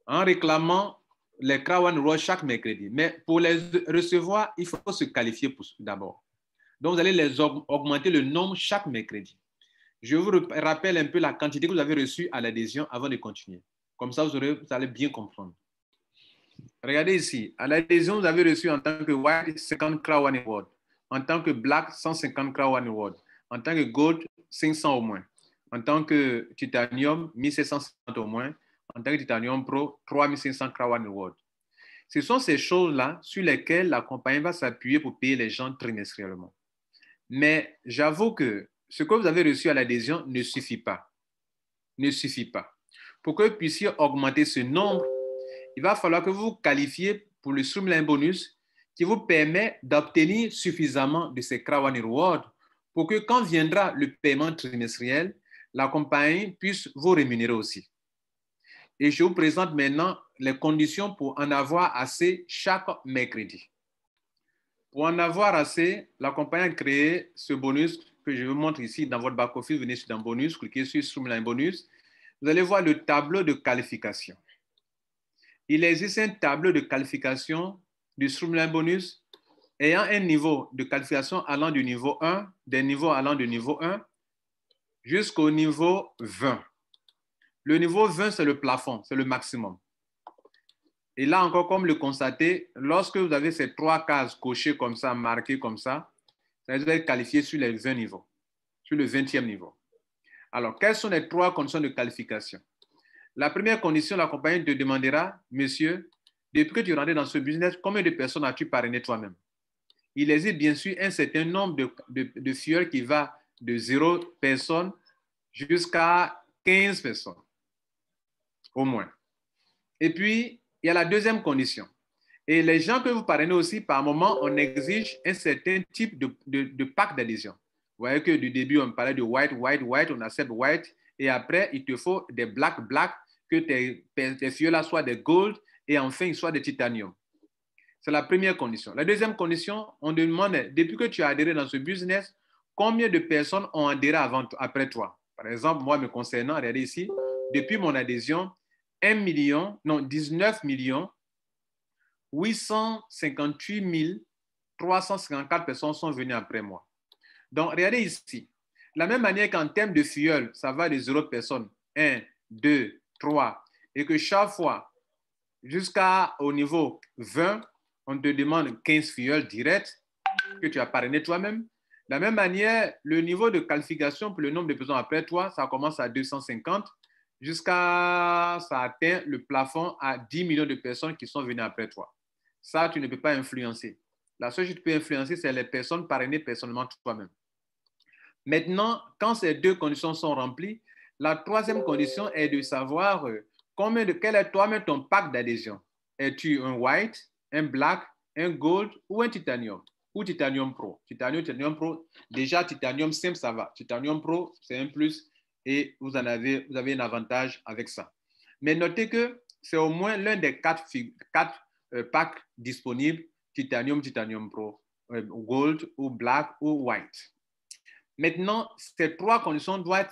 en réclamant les Krawan Reward chaque mercredi. Mais pour les recevoir, il faut se qualifier d'abord. Donc, vous allez les augmenter le nombre chaque mercredi. Je vous rappelle un peu la quantité que vous avez reçue à l'adhésion avant de continuer. Comme ça, vous allez bien comprendre. Regardez ici. À l'adhésion, vous avez reçu en tant que White 50 Krawan Reward. En tant que Black, 150 Krawan Reward. En tant que Gold, 500 au moins. En tant que Titanium, 1750 au moins. En tant que Titanium Pro, 3500 Krawan Reward. Ce sont ces choses-là sur lesquelles la compagnie va s'appuyer pour payer les gens trimestriellement. Mais j'avoue que ce que vous avez reçu à l'adhésion ne suffit pas. Ne suffit pas. Pour que vous puissiez augmenter ce nombre, il va falloir que vous vous qualifiez pour le streamline bonus qui vous permet d'obtenir suffisamment de ces Krawan Rewards pour que quand viendra le paiement trimestriel, la compagnie puisse vous rémunérer aussi. Et je vous présente maintenant les conditions pour en avoir assez chaque mercredi. Pour en avoir assez, la compagnie a créé ce bonus que je vous montre ici dans votre back-office. Venez sur bonus, cliquez sur Streamline Bonus. Vous allez voir le tableau de qualification. Il existe un tableau de qualification du Streamline Bonus ayant un niveau de qualification allant du niveau 1, des niveaux allant du niveau 1 jusqu'au niveau 20. Le niveau 20, c'est le plafond, c'est le maximum. Et là encore, comme le constatez, lorsque vous avez ces 3 cases cochées comme ça, marquées comme ça, vous allez être qualifié sur les 20 niveaux, sur le 20e niveau. Alors, quelles sont les 3 conditions de qualification? La première condition, la compagnie te demandera, monsieur, depuis que tu es rentré dans ce business, combien de personnes as-tu parrainé toi-même? Il existe bien sûr un certain nombre de filleuls qui va de 0 personnes jusqu'à 15 personnes, au moins. Et puis, il y a la deuxième condition. Et les gens que vous parrainez aussi, par moment, on exige un certain type de pack d'adhésion. Vous voyez que du début, on parlait de white, on accepte white, et après, il te faut des black, que tes filleuls-là soient des gold, et enfin, ils soient des titanium. C'est la première condition. La deuxième condition, on demande, depuis que tu as adhéré dans ce business, combien de personnes ont adhéré après toi? Par exemple, moi, me concernant, regardez ici, depuis mon adhésion, 19 millions 858 354 personnes sont venues après moi. Donc, regardez ici. De la même manière qu'en termes de filleuls, ça va de 0 personnes, 1, 2, 3, et que chaque fois, jusqu'au niveau 20, on te demande 15 filleuls directs que tu as parrainé toi-même. De la même manière, le niveau de qualification pour le nombre de personnes après toi, ça commence à 250 jusqu'à ça atteint le plafond à 10 millions de personnes qui sont venues après toi. Ça, tu ne peux pas influencer. La seule chose que tu peux influencer, c'est les personnes parrainées personnellement toi-même. Maintenant, quand ces 2 conditions sont remplies, la troisième condition est de savoir quel est toi-même ton pack d'adhésion. Es-tu un white, un black, un gold ou un titanium? Ou titanium pro? Titanium pro, déjà titanium simple, ça va. Titanium pro, c'est un plus et vous avez un avantage avec ça. Mais notez que c'est au moins l'un des 4 packs disponibles, titanium pro, gold ou black ou white. Maintenant, ces 3 conditions doivent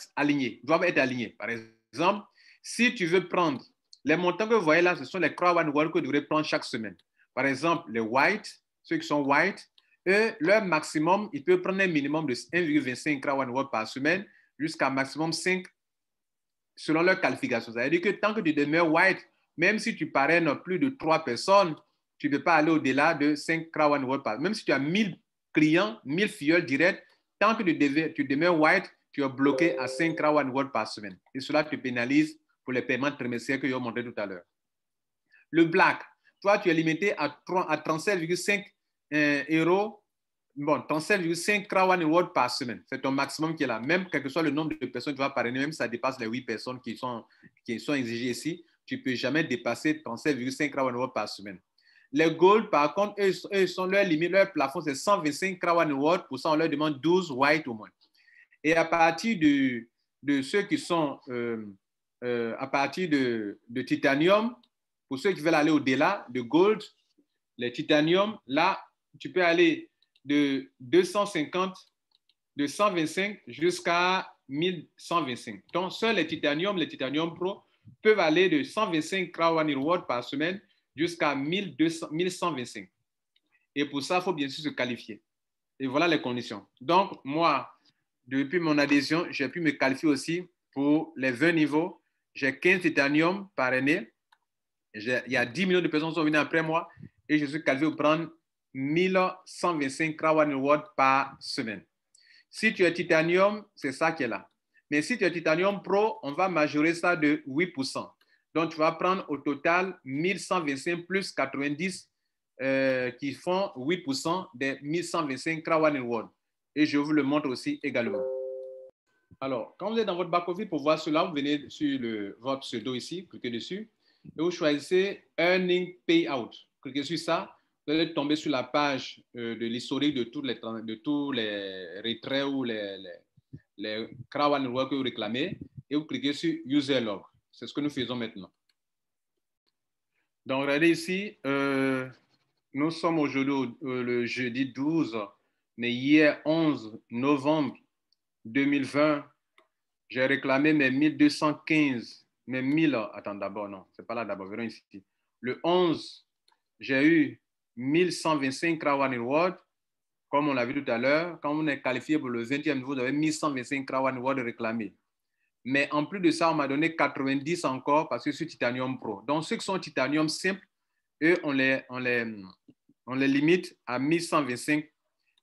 être alignées. Par exemple, si tu veux prendre les montants que vous voyez là, ce sont les Crown One World que vous devrez prendre chaque semaine. Par exemple, les white, ceux qui sont white, eux, leur maximum, ils peuvent prendre un minimum de 1,25 Crown One World par semaine jusqu'à maximum 5 selon leur qualification. Ça veut dire que tant que tu demeures white, même si tu parraines plus de 3 personnes, tu ne peux pas aller au-delà de 5 Crown One World par semaine. Même si tu as 1000 clients, 1000 filleuls directs, tant que tu demeures white, tu es bloqué à 5 Crown One World par semaine. Et cela te pénalise pour les paiements trimestriels que j'ai montré tout à l'heure. Le black, toi, tu es limité à 37,5 euros. Bon, 37,5 Crown World par semaine. C'est ton maximum qui est là. Même quel que soit le nombre de personnes que tu vas parrainer, même si ça dépasse les 8 personnes qui sont exigées ici, tu ne peux jamais dépasser 37,5 Crown World par semaine. Les gold, par contre, eux sont leur limite, leur plafond, c'est 125 Crown World. Pour ça, on leur demande 12 white au moins. Et à partir de ceux qui sont à partir de titanium, pour ceux qui veulent aller au-delà de gold, les titanium, là, tu peux aller de 250, de 125 jusqu'à 1125. Donc, seuls les titanium pro, peuvent aller de 125 Crown Reward par semaine jusqu'à 1125. Et pour ça, il faut bien sûr se qualifier. Et voilà les conditions. Donc, moi, depuis mon adhésion, j'ai pu me qualifier aussi pour les 20 niveaux. J'ai 15 titanium par année. Il y a 10 millions de personnes qui sont venues après moi et je suis qualifié pour prendre 1125 Crown Reward par semaine. Si tu es titanium, c'est ça qui est là. Mais si tu es titanium pro, on va majorer ça de 8%. Donc, tu vas prendre au total 1125 plus 90 qui font 8% des 1125 Crown Reward. Et je vous le montre aussi également. Alors, quand vous êtes dans votre back-office pour voir cela, vous venez sur votre pseudo ici, cliquez dessus, et vous choisissez Earning Payout. Cliquez sur ça, vous allez tomber sur la page de l'historique de tous les retraits ou les Crown Reward que vous réclamez, et vous cliquez sur User Log. C'est ce que nous faisons maintenant. Donc, regardez ici, nous sommes aujourd'hui le jeudi 12, mais hier 11 novembre 2020, j'ai réclamé mes 1215, mes 1000, attends d'abord, non, c'est pas là d'abord, verrons ici. Le 11, j'ai eu 1125 Crown Reward. Comme on l'a vu tout à l'heure, quand on est qualifié pour le 20e niveau, vous avez 1125 Crown Reward réclamés. Mais en plus de ça, on m'a donné 90 encore parce que c'est Titanium Pro. Donc, ceux qui sont Titanium simple, eux, on les limite à 1125.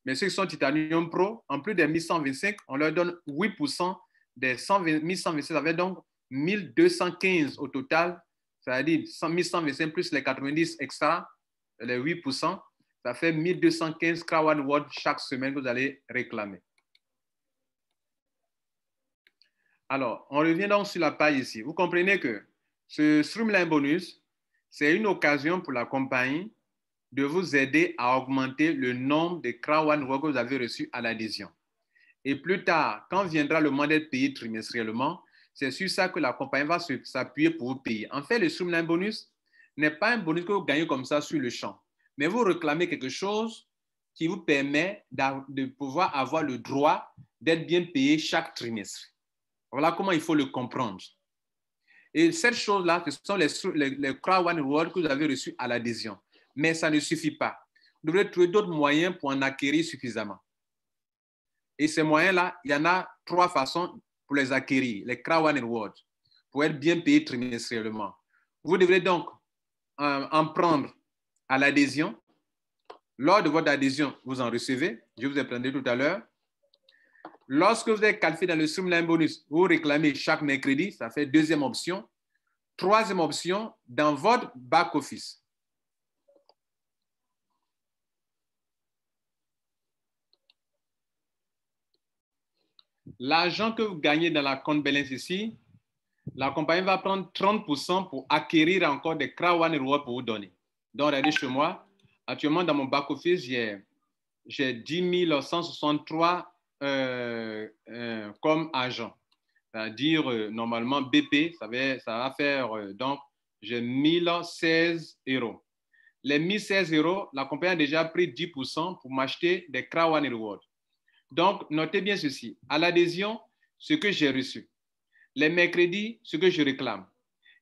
Mais ceux qui sont Titanium Pro, en plus des 1125, on leur donne 8% des 1125. Ça fait donc 1215 au total. C'est-à-dire 1125 plus les 90 extra, les 8%, ça fait 1215 Crown Reward chaque semaine que vous allez réclamer. Alors, on revient donc sur la page ici. Vous comprenez que ce Streamline Bonus, c'est une occasion pour la compagnie de vous aider à augmenter le nombre de Crown Reward que vous avez reçus à l'adhésion. Et plus tard, quand viendra le moment d'être payé trimestriellement, c'est sur ça que la compagnie va s'appuyer pour vous payer. En fait, le Streamline Bonus n'est pas un bonus que vous gagnez comme ça sur le champ, mais vous réclamez quelque chose qui vous permet de pouvoir avoir le droit d'être bien payé chaque trimestre. Voilà comment il faut le comprendre. Et cette chose-là, ce sont les Crown Rewards que vous avez reçus à l'adhésion. Mais ça ne suffit pas. Vous devrez trouver d'autres moyens pour en acquérir suffisamment. Et ces moyens-là, il y en a 3 façons pour les acquérir, les Crown Rewards, pour être bien payé trimestriellement. Vous devrez donc en prendre à l'adhésion. Lors de votre adhésion, vous en recevez. Je vous ai présenté tout à l'heure. Lorsque vous êtes qualifié dans le Streamline Bonus, vous réclamez chaque mercredi, ça fait 2e option. 3e option, dans votre back-office. L'argent que vous gagnez dans la compte balance ici, la compagnie va prendre 30% pour acquérir encore des Crown Rewards pour vous donner. Donc, regardez chez moi, actuellement dans mon back-office, j'ai 10 163 comme agent. C'est-à-dire, normalement, BP, ça va faire, donc, j'ai 1016 €. Les 1016 €, la compagnie a déjà pris 10% pour m'acheter des Crown Rewards. Donc, notez bien ceci. À l'adhésion, ce que j'ai reçu. Les mercredis, ce que je réclame.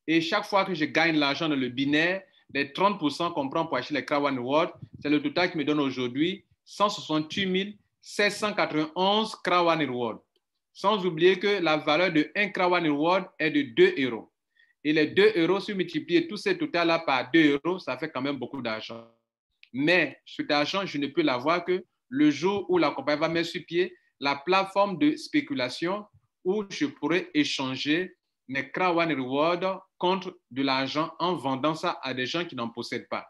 Et chaque fois que je gagne l'argent dans le binaire, les 30% qu'on prend pour acheter les Crown Rewards, c'est le total qui me donne aujourd'hui 168 791 Crown Rewards. Sans oublier que la valeur de 1 Crown Reward est de 2 €. Et les 2 €, si vous multipliez tout ce total-là par 2 €, ça fait quand même beaucoup d'argent. Mais cet argent, je ne peux l'avoir que le jour où la compagnie va mettre sur pied la plateforme de spéculation où je pourrais échanger mes Crown Rewards contre de l'argent en vendant ça à des gens qui n'en possèdent pas.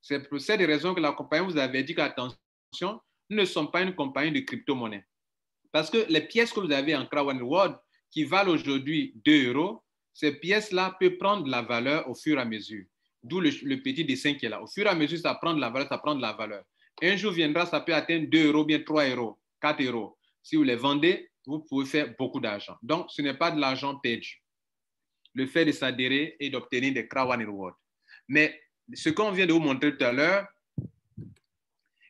C'est pour cette raison que la compagnie vous avait dit qu'attention, nous ne sommes pas une compagnie de crypto-monnaie. Parce que les pièces que vous avez en Crown Reward qui valent aujourd'hui 2 €, ces pièces-là peuvent prendre de la valeur au fur et à mesure. D'où le petit dessin qui est là. Au fur et à mesure, ça prend de la valeur, ça prend de la valeur. Un jour viendra, ça peut atteindre 2 €, bien 3 €, 4 €. Si vous les vendez, vous pouvez faire beaucoup d'argent. Donc, ce n'est pas de l'argent perdu. Le fait de s'adhérer et d'obtenir des Crown Rewards. Mais ce qu'on vient de vous montrer tout à l'heure,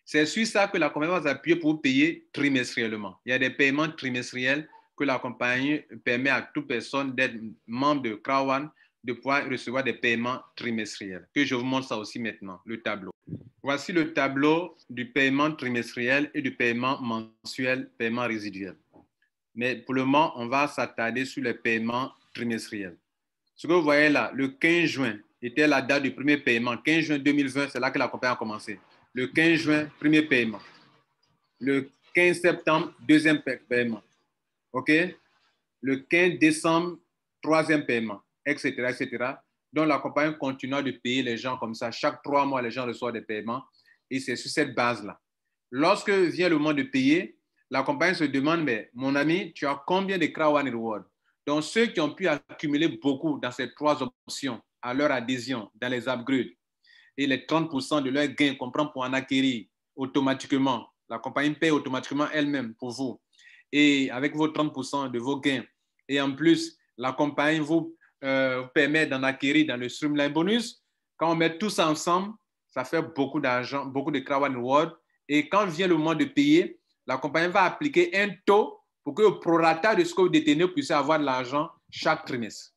c'est sur ça que la compagnie va s'appuyer pour vous payer trimestriellement. Il y a des paiements trimestriels que la compagnie permet à toute personne d'être membre de Crown de pouvoir recevoir des paiements trimestriels. Que je vous montre ça aussi maintenant, le tableau. Voici le tableau du paiement trimestriel et du paiement mensuel, paiement résiduel. Mais pour le moment, on va s'attarder sur les paiements trimestriels. Ce que vous voyez là, le 15 juin était la date du premier paiement. 15 juin 2020, c'est là que la compagnie a commencé. Le 15 juin, premier paiement. Le 15 septembre, deuxième paiement. OK? Le 15 décembre, troisième paiement, etc., etc. Donc, la compagnie continue de payer les gens comme ça. Chaque 3 mois, les gens reçoivent des paiements. Et c'est sur cette base-là. Lorsque vient le moment de payer, la compagnie se demande, mais mon ami, tu as combien de Crown Rewards? Donc, ceux qui ont pu accumuler beaucoup dans ces 3 options à leur adhésion, dans les upgrades, et les 30% de leurs gains qu'on prend pour en acquérir automatiquement, la compagnie paye automatiquement elle-même pour vous. Et avec vos 30% de vos gains, et en plus, la compagnie vous permet d'en acquérir dans le Streamline Bonus. Quand on met tout ça ensemble, ça fait beaucoup d'argent, beaucoup de Crown Rewards. Et quand vient le moment de payer, la compagnie va appliquer un taux pour que le prorata de ce que vous détenez puisse avoir de l'argent chaque trimestre.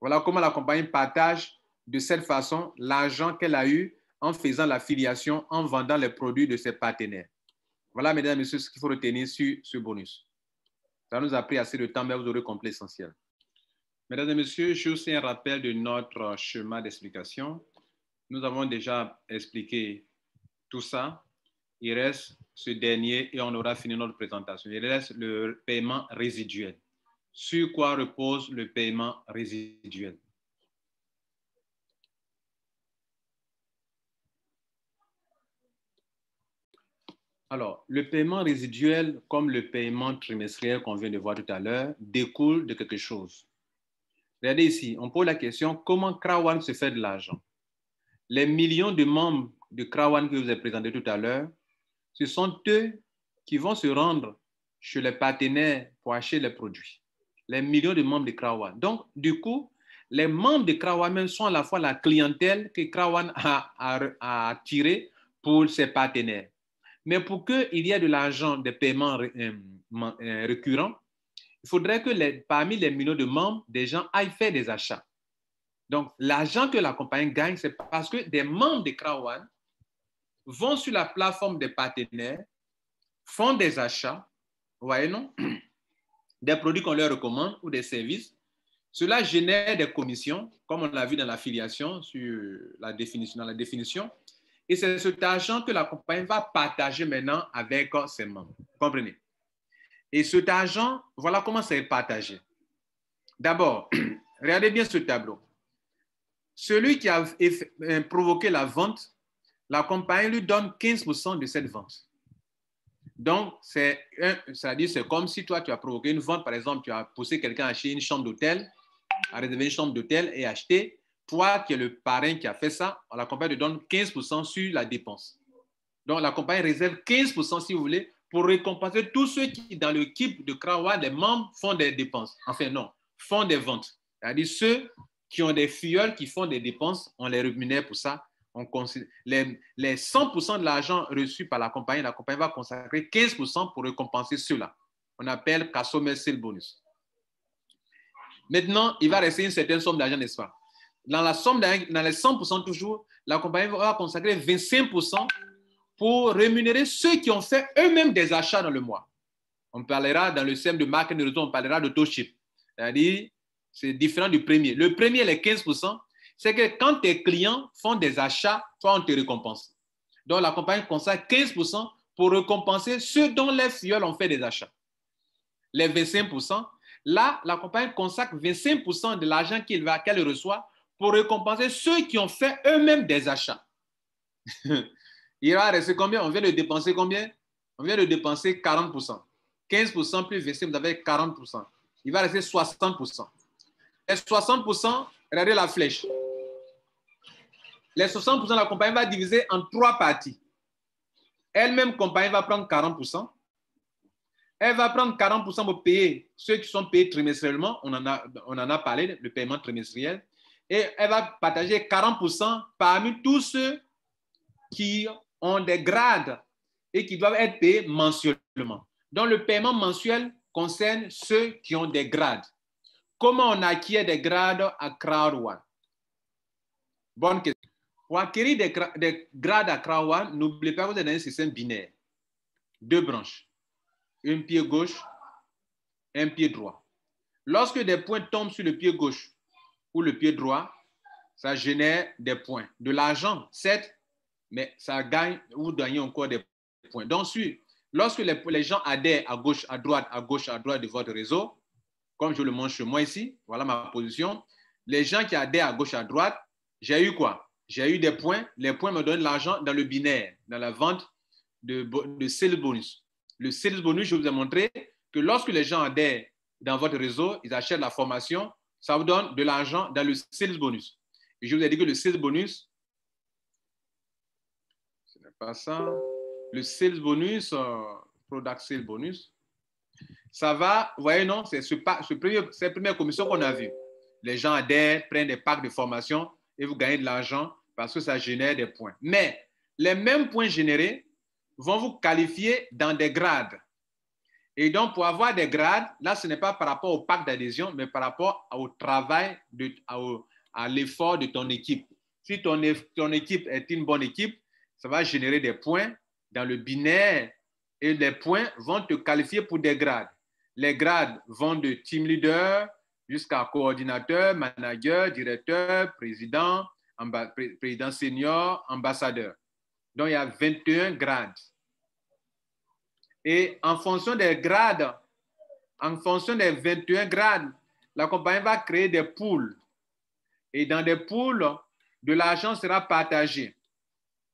Voilà comment la compagnie partage de cette façon l'argent qu'elle a eu en faisant l'affiliation, en vendant les produits de ses partenaires. Voilà, mesdames et messieurs, ce qu'il faut retenir sur ce bonus. Ça nous a pris assez de temps, mais vous aurez compris l'essentiel. Mesdames et messieurs, je fais un rappel de notre schéma d'explication. Nous avons déjà expliqué tout ça. Il reste ce dernier et on aura fini notre présentation. Il reste le paiement résiduel. Sur quoi repose le paiement résiduel? Alors, le paiement résiduel, comme le paiement trimestriel qu'on vient de voir tout à l'heure, découle de quelque chose. Regardez ici, on pose la question, comment Krawan se fait de l'argent? Les millions de membres de Krawan que je vous ai présentés tout à l'heure, ce sont eux qui vont se rendre chez les partenaires pour acheter les produits. Les millions de membres de Krawan. Donc, du coup, les membres de Krawan même sont à la fois la clientèle que Krawan a attirée pour ses partenaires. Mais pour qu'il y ait de l'argent, des paiements récurrents, il faudrait que parmi les millions de membres, des gens aillent faire des achats. Donc, l'argent que la compagnie gagne, c'est parce que des membres de Krawan vont sur la plateforme des partenaires, font des achats, vous voyez, non? Des produits qu'on leur recommande ou des services. Cela génère des commissions, comme on l'a vu dans l'affiliation, sur la définition. Et c'est cet argent que la compagnie va partager maintenant avec ses membres. Comprenez? Et cet argent, voilà comment c'est partagé. D'abord, regardez bien ce tableau. Celui qui a provoqué la vente, la compagnie lui donne 15% de cette vente. Donc, c'est-à-dire c'est comme si toi, tu as provoqué une vente. Par exemple, tu as poussé quelqu'un à acheter une chambre d'hôtel, à réserver une chambre d'hôtel et acheter. Toi, qui es le parrain qui a fait ça, la compagnie te donne 15% sur la dépense. Donc, la compagnie réserve 15%, si vous voulez, pour récompenser tous ceux qui, dans l'équipe de Krawan, les membres font des dépenses. Enfin, non, font des ventes. C'est-à-dire ceux qui ont des filleuls qui font des dépenses, on les rémunère pour ça. Les 100% de l'argent reçu par la compagnie va consacrer 15% pour récompenser ceux-là. On appelle customer sale bonus. Maintenant, il va rester une certaine somme d'argent, n'est-ce pas? Dans les 100% toujours, la compagnie va consacrer 25% pour rémunérer ceux qui ont fait eux-mêmes des achats dans le mois. On parlera dans le système de marketing de réseau, on parlera d'autoship. C'est-à-dire, c'est différent du premier. Le premier, les 15%, c'est que quand tes clients font des achats, toi, on te récompense. Donc, la compagnie consacre 15% pour récompenser ceux dont les filleuls ont fait des achats. Les 25%, là, la compagnie consacre 25% de l'argent qu'elle reçoit pour récompenser ceux qui ont fait eux-mêmes des achats. Il va rester combien? On vient de dépenser combien? On vient de dépenser 40%. 15% plus 25%, vous avez 40%. Il va rester 60%. Les 60%, regardez la flèche. Les 60%, la compagnie va diviser en 3 parties. Elle-même, compagnie, va prendre 40%. Elle va prendre 40% pour payer ceux qui sont payés trimestriellement. On en a parlé, le paiement trimestriel. Et elle va partager 40% parmi tous ceux qui ont des grades et qui doivent être payés mensuellement. Donc, le paiement mensuel concerne ceux qui ont des grades. Comment on acquiert des grades à Crowd1? Bonne question. Pour acquérir des grades à Crowd1, n'oubliez pas que vous êtes dans un système binaire. 2 branches. Un pied gauche, un pied droit. Lorsque des points tombent sur le pied gauche ou le pied droit, ça génère des points. De l'argent, certes, mais ça gagne ou gagne encore des points. Donc, lorsque les gens adhèrent à gauche, à droite de votre réseau, comme je le montre chez moi ici, voilà ma position, les gens qui adhèrent à gauche, à droite, j'ai eu quoi? J'ai eu des points. Les points me donnent l'argent dans le binaire, dans la vente de sales bonus. Le sales bonus, je vous ai montré que lorsque les gens adhèrent dans votre réseau, ils achètent la formation, ça vous donne de l'argent dans le sales bonus. Et je vous ai dit que le sales bonus, ce n'est pas ça, le sales bonus, product sales bonus, ça va, vous voyez, non, c'est cette première commission qu'on a vue. Les gens adhèrent, prennent des packs de formation et vous gagnez de l'argent parce que ça génère des points. Mais les mêmes points générés vont vous qualifier dans des grades. Et donc, pour avoir des grades, là, ce n'est pas par rapport au pack d'adhésion, mais par rapport au travail, à l'effort de ton équipe. Si ton équipe est une bonne équipe, ça va générer des points dans le binaire et les points vont te qualifier pour des grades. Les grades vont de team leader jusqu'à coordinateur, manager, directeur, président, président senior, ambassadeur. Donc, il y a 21 grades. Et en fonction des grades, en fonction des 21 grades, la compagnie va créer des pools. Et dans des pools, de l'argent sera partagé.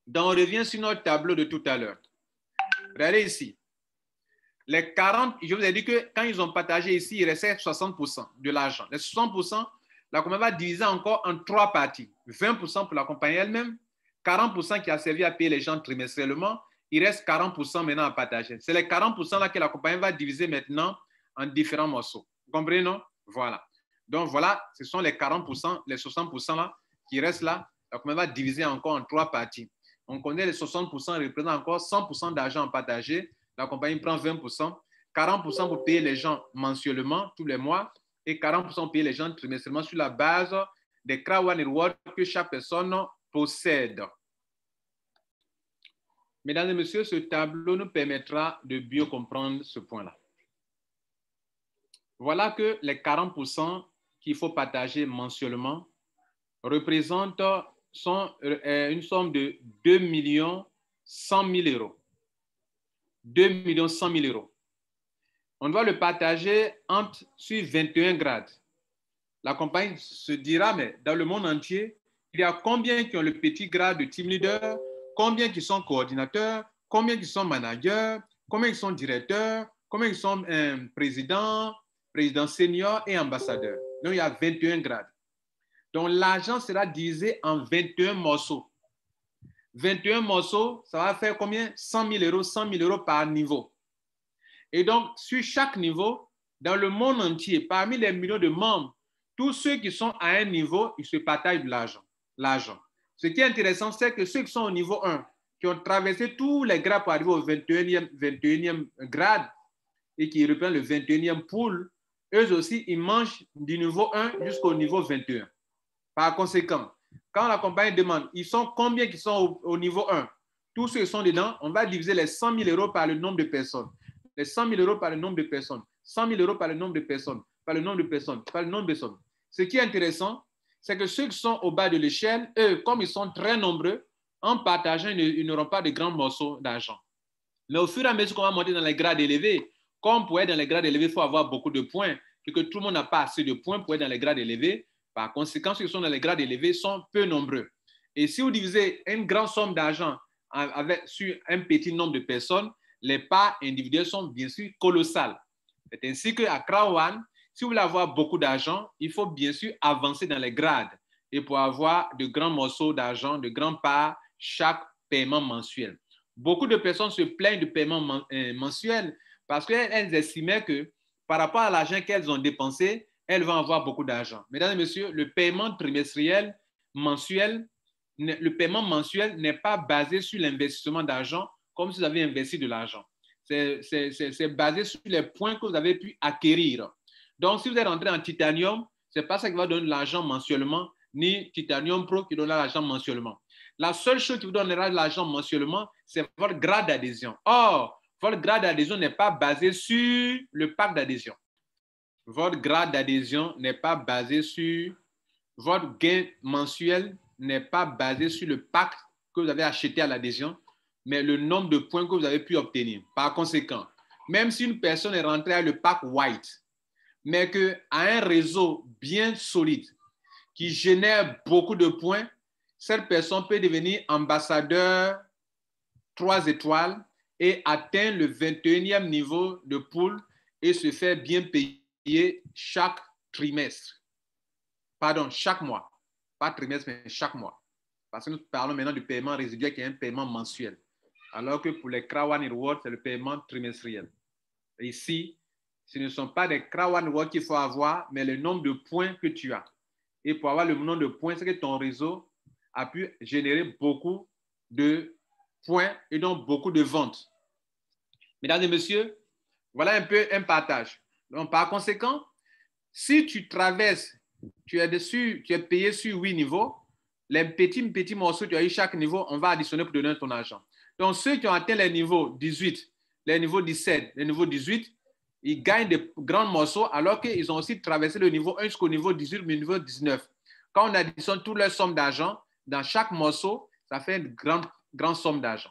Donc, on revient sur notre tableau de tout à l'heure. Regardez ici. Les 40, je vous ai dit que quand ils ont partagé ici, il restait 60% de l'argent. Les 60%, la compagnie va diviser encore en 3 parties. 20% pour la compagnie elle-même, 40% qui a servi à payer les gens trimestriellement, il reste 40% maintenant à partager. C'est les 40% là que la compagnie va diviser maintenant en différents morceaux. Vous comprenez, non? Voilà. Donc voilà, ce sont les 40%, les 60% là qui restent là. La compagnie va diviser encore en 3 parties. On connaît les 60% représentent encore 100% d'argent à partager. La compagnie prend 20%, 40% pour payer les gens mensuellement, tous les mois, et 40% pour payer les gens trimestriellement sur la base des Crown Rewards que chaque personne possède. Mesdames et messieurs, ce tableau nous permettra de mieux comprendre ce point-là. Voilà que les 40% qu'il faut partager mensuellement représentent une somme de 2 100 000 euros. 2 100 000 euros. On doit le partager sur 21 grades. La compagnie se dira, mais dans le monde entier, il y a combien qui ont le petit grade de team leader, combien qui sont coordinateurs, combien qui sont managers, combien qui sont directeurs, combien qui sont président senior et ambassadeur. Donc, il y a 21 grades. Donc, l'argent sera divisé en 21 morceaux. 21 morceaux, ça va faire combien? 100 000 euros, 100 000 euros par niveau. Et donc, sur chaque niveau, dans le monde entier, parmi les millions de membres, tous ceux qui sont à un niveau, ils se partagent de l'argent. Ce qui est intéressant, c'est que ceux qui sont au niveau 1, qui ont traversé tous les grades pour arriver au 21e grade et qui représentent le 21e pool, eux aussi, ils mangent du niveau 1 jusqu'au niveau 21. Par conséquent, quand la compagnie demande, ils sont combien qui sont au niveau 1? Tous ceux qui sont dedans, on va diviser les 100 000 euros par le nombre de personnes. Les 100 000 euros par le nombre de personnes. 100 000 euros par le nombre de personnes. Par le nombre de personnes. Par le nombre de personnes. Ce qui est intéressant, c'est que ceux qui sont au bas de l'échelle, eux, comme ils sont très nombreux, en partageant, ils n'auront pas de grands morceaux d'argent. Mais au fur et à mesure qu'on va monter dans les grades élevés, comme pour être dans les grades élevés, il faut avoir beaucoup de points, et que tout le monde n'a pas assez de points pour être dans les grades élevés. Par conséquent, ceux qui sont dans les grades élevés sont peu nombreux. Et si vous divisez une grande somme d'argent sur un petit nombre de personnes, les parts individuelles sont bien sûr colossales. C'est ainsi qu'à Crown, si vous voulez avoir beaucoup d'argent, il faut bien sûr avancer dans les grades et pour avoir de grands morceaux d'argent, de grandes parts, chaque paiement mensuel. Beaucoup de personnes se plaignent du paiement mensuel parce qu'elles estimaient que par rapport à l'argent qu'elles ont dépensé, elles vont avoir beaucoup d'argent. Mesdames et messieurs, le paiement trimestriel, mensuel, le paiement mensuel n'est pas basé sur l'investissement d'argent comme si vous avez investi de l'argent. C'est basé sur les points que vous avez pu acquérir. Donc, si vous êtes rentré en Titanium, ce n'est pas ça qui va donner l'argent mensuellement, ni Titanium Pro qui donnera l'argent mensuellement. La seule chose qui vous donnera de l'argent mensuellement, c'est votre grade d'adhésion. Or, votre grade d'adhésion n'est pas basé sur le pack d'adhésion. Votre grade d'adhésion n'est pas basé sur votre gain mensuel, n'est pas basé sur le pack que vous avez acheté à l'adhésion, mais le nombre de points que vous avez pu obtenir. Par conséquent, même si une personne est rentrée à le pack white, mais qu'à un réseau bien solide qui génère beaucoup de points, cette personne peut devenir ambassadeur 3 étoiles et atteindre le 21e niveau de pool et se faire bien payer chaque trimestre. Pardon, chaque mois. Pas trimestre, mais chaque mois. Parce que nous parlons maintenant du paiement résiduel qui est un paiement mensuel. Alors que pour les Crown Rewards, c'est le paiement trimestriel. Et ici, ce ne sont pas des Crown Rewards qu'il faut avoir, mais le nombre de points que tu as. Et pour avoir le nombre de points, c'est que ton réseau a pu générer beaucoup de points et donc beaucoup de ventes. Mesdames et messieurs, voilà un peu un partage. Donc, par conséquent, si tu traverses, tu es payé sur 8 niveaux, les petits morceaux que tu as eu chaque niveau, on va additionner pour donner ton argent. Donc, ceux qui ont atteint les niveaux 18, les niveaux 17, les niveaux 18, ils gagnent des grands morceaux alors qu'ils ont aussi traversé le niveau 1 jusqu'au niveau 18, le niveau 19. Quand on additionne toutes les sommes d'argent, dans chaque morceau, ça fait une grande somme d'argent.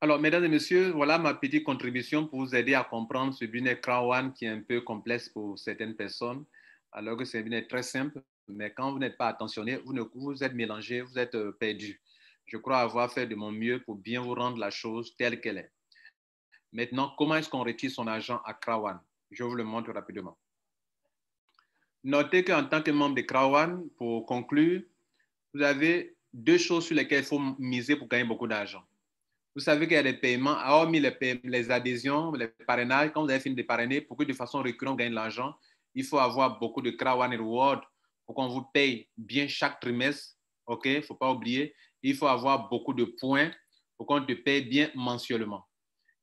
Alors, mesdames et messieurs, voilà ma petite contribution pour vous aider à comprendre ce business Krawan qui est un peu complexe pour certaines personnes, alors que c'est un business très simple. Mais quand vous n'êtes pas attentionné, vous êtes mélangé, vous êtes perdu. Je crois avoir fait de mon mieux pour bien vous rendre la chose telle qu'elle est. Maintenant, comment est-ce qu'on retire son argent à Krawan? Je vous le montre rapidement. Notez qu'en tant que membre de Krawan, pour conclure, vous avez deux choses sur lesquelles il faut miser pour gagner beaucoup d'argent. Vous savez qu'il y a des paiements, hormis les adhésions, les parrainages, quand vous avez fini de parrainer, pour que de façon récurrente, gagner de l'argent, il faut avoir beaucoup de Krawan Reward pour qu'on vous paye bien chaque trimestre. OK, il ne faut pas oublier. Il faut avoir beaucoup de points pour qu'on te paye bien mensuellement.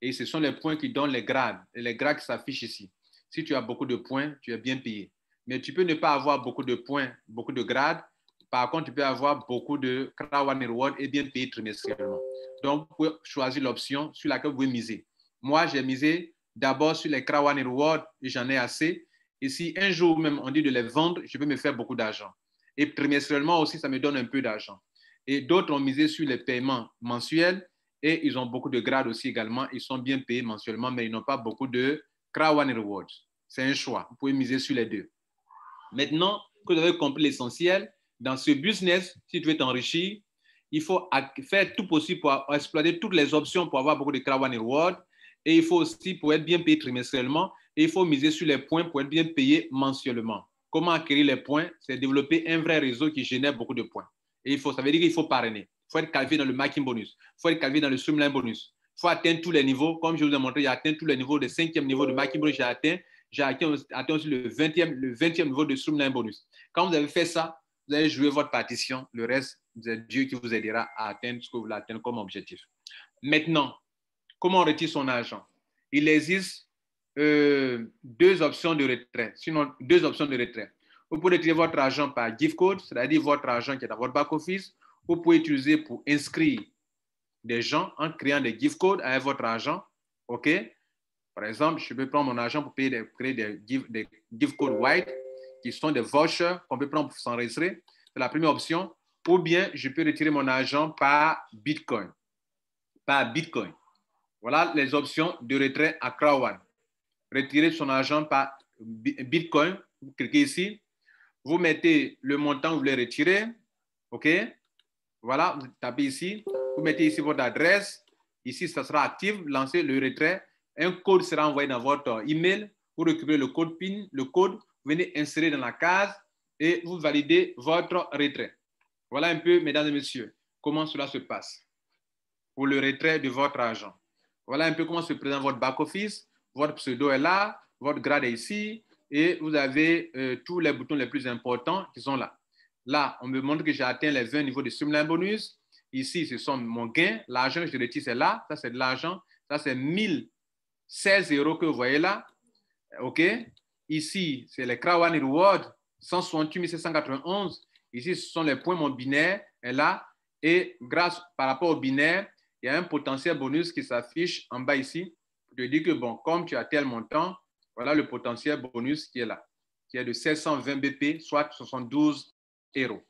Et ce sont les points qui donnent les grades. Et les grades qui s'affichent ici. Si tu as beaucoup de points, tu es bien payé. Mais tu peux ne pas avoir beaucoup de points, beaucoup de grades. Par contre, tu peux avoir beaucoup de Krawan Reward et bien payé trimestriellement. Donc, vous pouvez choisir l'option sur laquelle vous pouvez miser. Moi, j'ai misé d'abord sur les Krawan Reward et j'en ai assez. Et si un jour même on dit de les vendre, je peux me faire beaucoup d'argent. Et trimestriellement aussi, ça me donne un peu d'argent. Et d'autres ont misé sur les paiements mensuels et ils ont beaucoup de grades aussi également. Ils sont bien payés mensuellement, mais ils n'ont pas beaucoup de Krawan Rewards. C'est un choix. Vous pouvez miser sur les deux. Maintenant que vous avez compris l'essentiel, dans ce business, si tu veux t'enrichir, il faut faire tout possible pour exploiter toutes les options pour avoir beaucoup de Krawan Rewards. Et il faut aussi, pour être bien payé trimestriellement, et il faut miser sur les points pour être bien payé mensuellement. Comment acquérir les points? C'est développer un vrai réseau qui génère beaucoup de points. Et ça veut dire qu'il faut parrainer. Il faut être qualifié dans le Marking Bonus. Il faut être qualifié dans le Streamline Bonus. Il faut atteindre tous les niveaux. Comme je vous ai montré, j'ai atteint tous les niveaux. Le 5e niveau de Marking Bonus, j'ai atteint aussi le 20e niveau de Streamline Bonus. Quand vous avez fait ça, vous allez jouer votre partition. Le reste, c'est Dieu qui vous aidera à atteindre ce que vous voulez atteindre comme objectif. Maintenant, comment on retire son argent? Il existe deux options de retrait. Sinon, deux options de retrait. Vous pouvez retirer votre argent par gift code, c'est-à-dire votre argent qui est dans votre back-office. Vous pouvez utiliser pour inscrire des gens en créant des gift codes avec votre argent. OK? Par exemple, je peux prendre mon argent pour créer des gift codes white qui sont des vouchers qu'on peut prendre pour s'enregistrer. C'est la première option. Ou bien, je peux retirer mon argent par Bitcoin. Par Bitcoin. Voilà les options de retrait à Krawan. Retirer son argent par Bitcoin. Vous cliquez ici. Vous mettez le montant que vous voulez retirer. OK? Voilà, vous tapez ici. Vous mettez ici votre adresse. Ici, ça sera actif. Lancez le retrait. Un code sera envoyé dans votre email. Vous récupérez le code PIN. Le code, vous venez insérer dans la case et vous validez votre retrait. Voilà un peu, mesdames et messieurs, comment cela se passe pour le retrait de votre argent. Voilà un peu comment se présente votre back-office. Votre pseudo est là, votre grade est ici et vous avez tous les boutons les plus importants qui sont là. Là, on me montre que j'ai atteint les 20 niveaux de Streamline Bonus. Ici, ce sont mon gain. L'argent que je retire, c'est là. Ça, c'est de l'argent. Ça, c'est 1016 € que vous voyez là. OK? Ici, c'est les Krawan Reward, 168 791. Ici, ce sont les points. Mon binaire est là. Et grâce par rapport au binaire, il y a un potentiel bonus qui s'affiche en bas ici. Je dis que, bon, comme tu as tel montant, voilà le potentiel bonus qui est là, qui est de 720 BP, soit 72 €.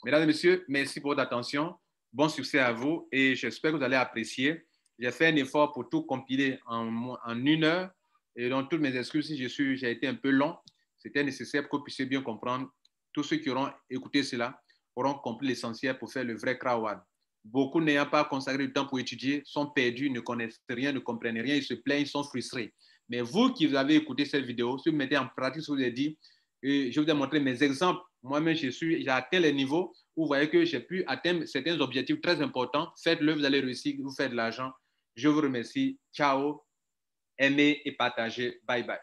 Mesdames et messieurs, merci pour votre attention. Bon succès à vous et j'espère que vous allez apprécier. J'ai fait un effort pour tout compiler en 1 heure et donc toutes mes excuses si j'ai été un peu long. C'était nécessaire pour que vous puissiez bien comprendre. Tous ceux qui auront écouté cela auront compris l'essentiel pour faire le vrai Krawan. Beaucoup n'ayant pas consacré du temps pour étudier sont perdus, ne connaissent rien, ne comprennent rien, ils se plaignent, ils sont frustrés. Mais vous qui avez écouté cette vidéo, si vous mettez en pratique ce que je vous ai dit, je vous ai montré mes exemples. Moi-même, j'ai atteint les niveaux où vous voyez que j'ai pu atteindre certains objectifs très importants. Faites-le, vous allez réussir, vous faites de l'argent. Je vous remercie. Ciao. Aimez et partagez. Bye bye.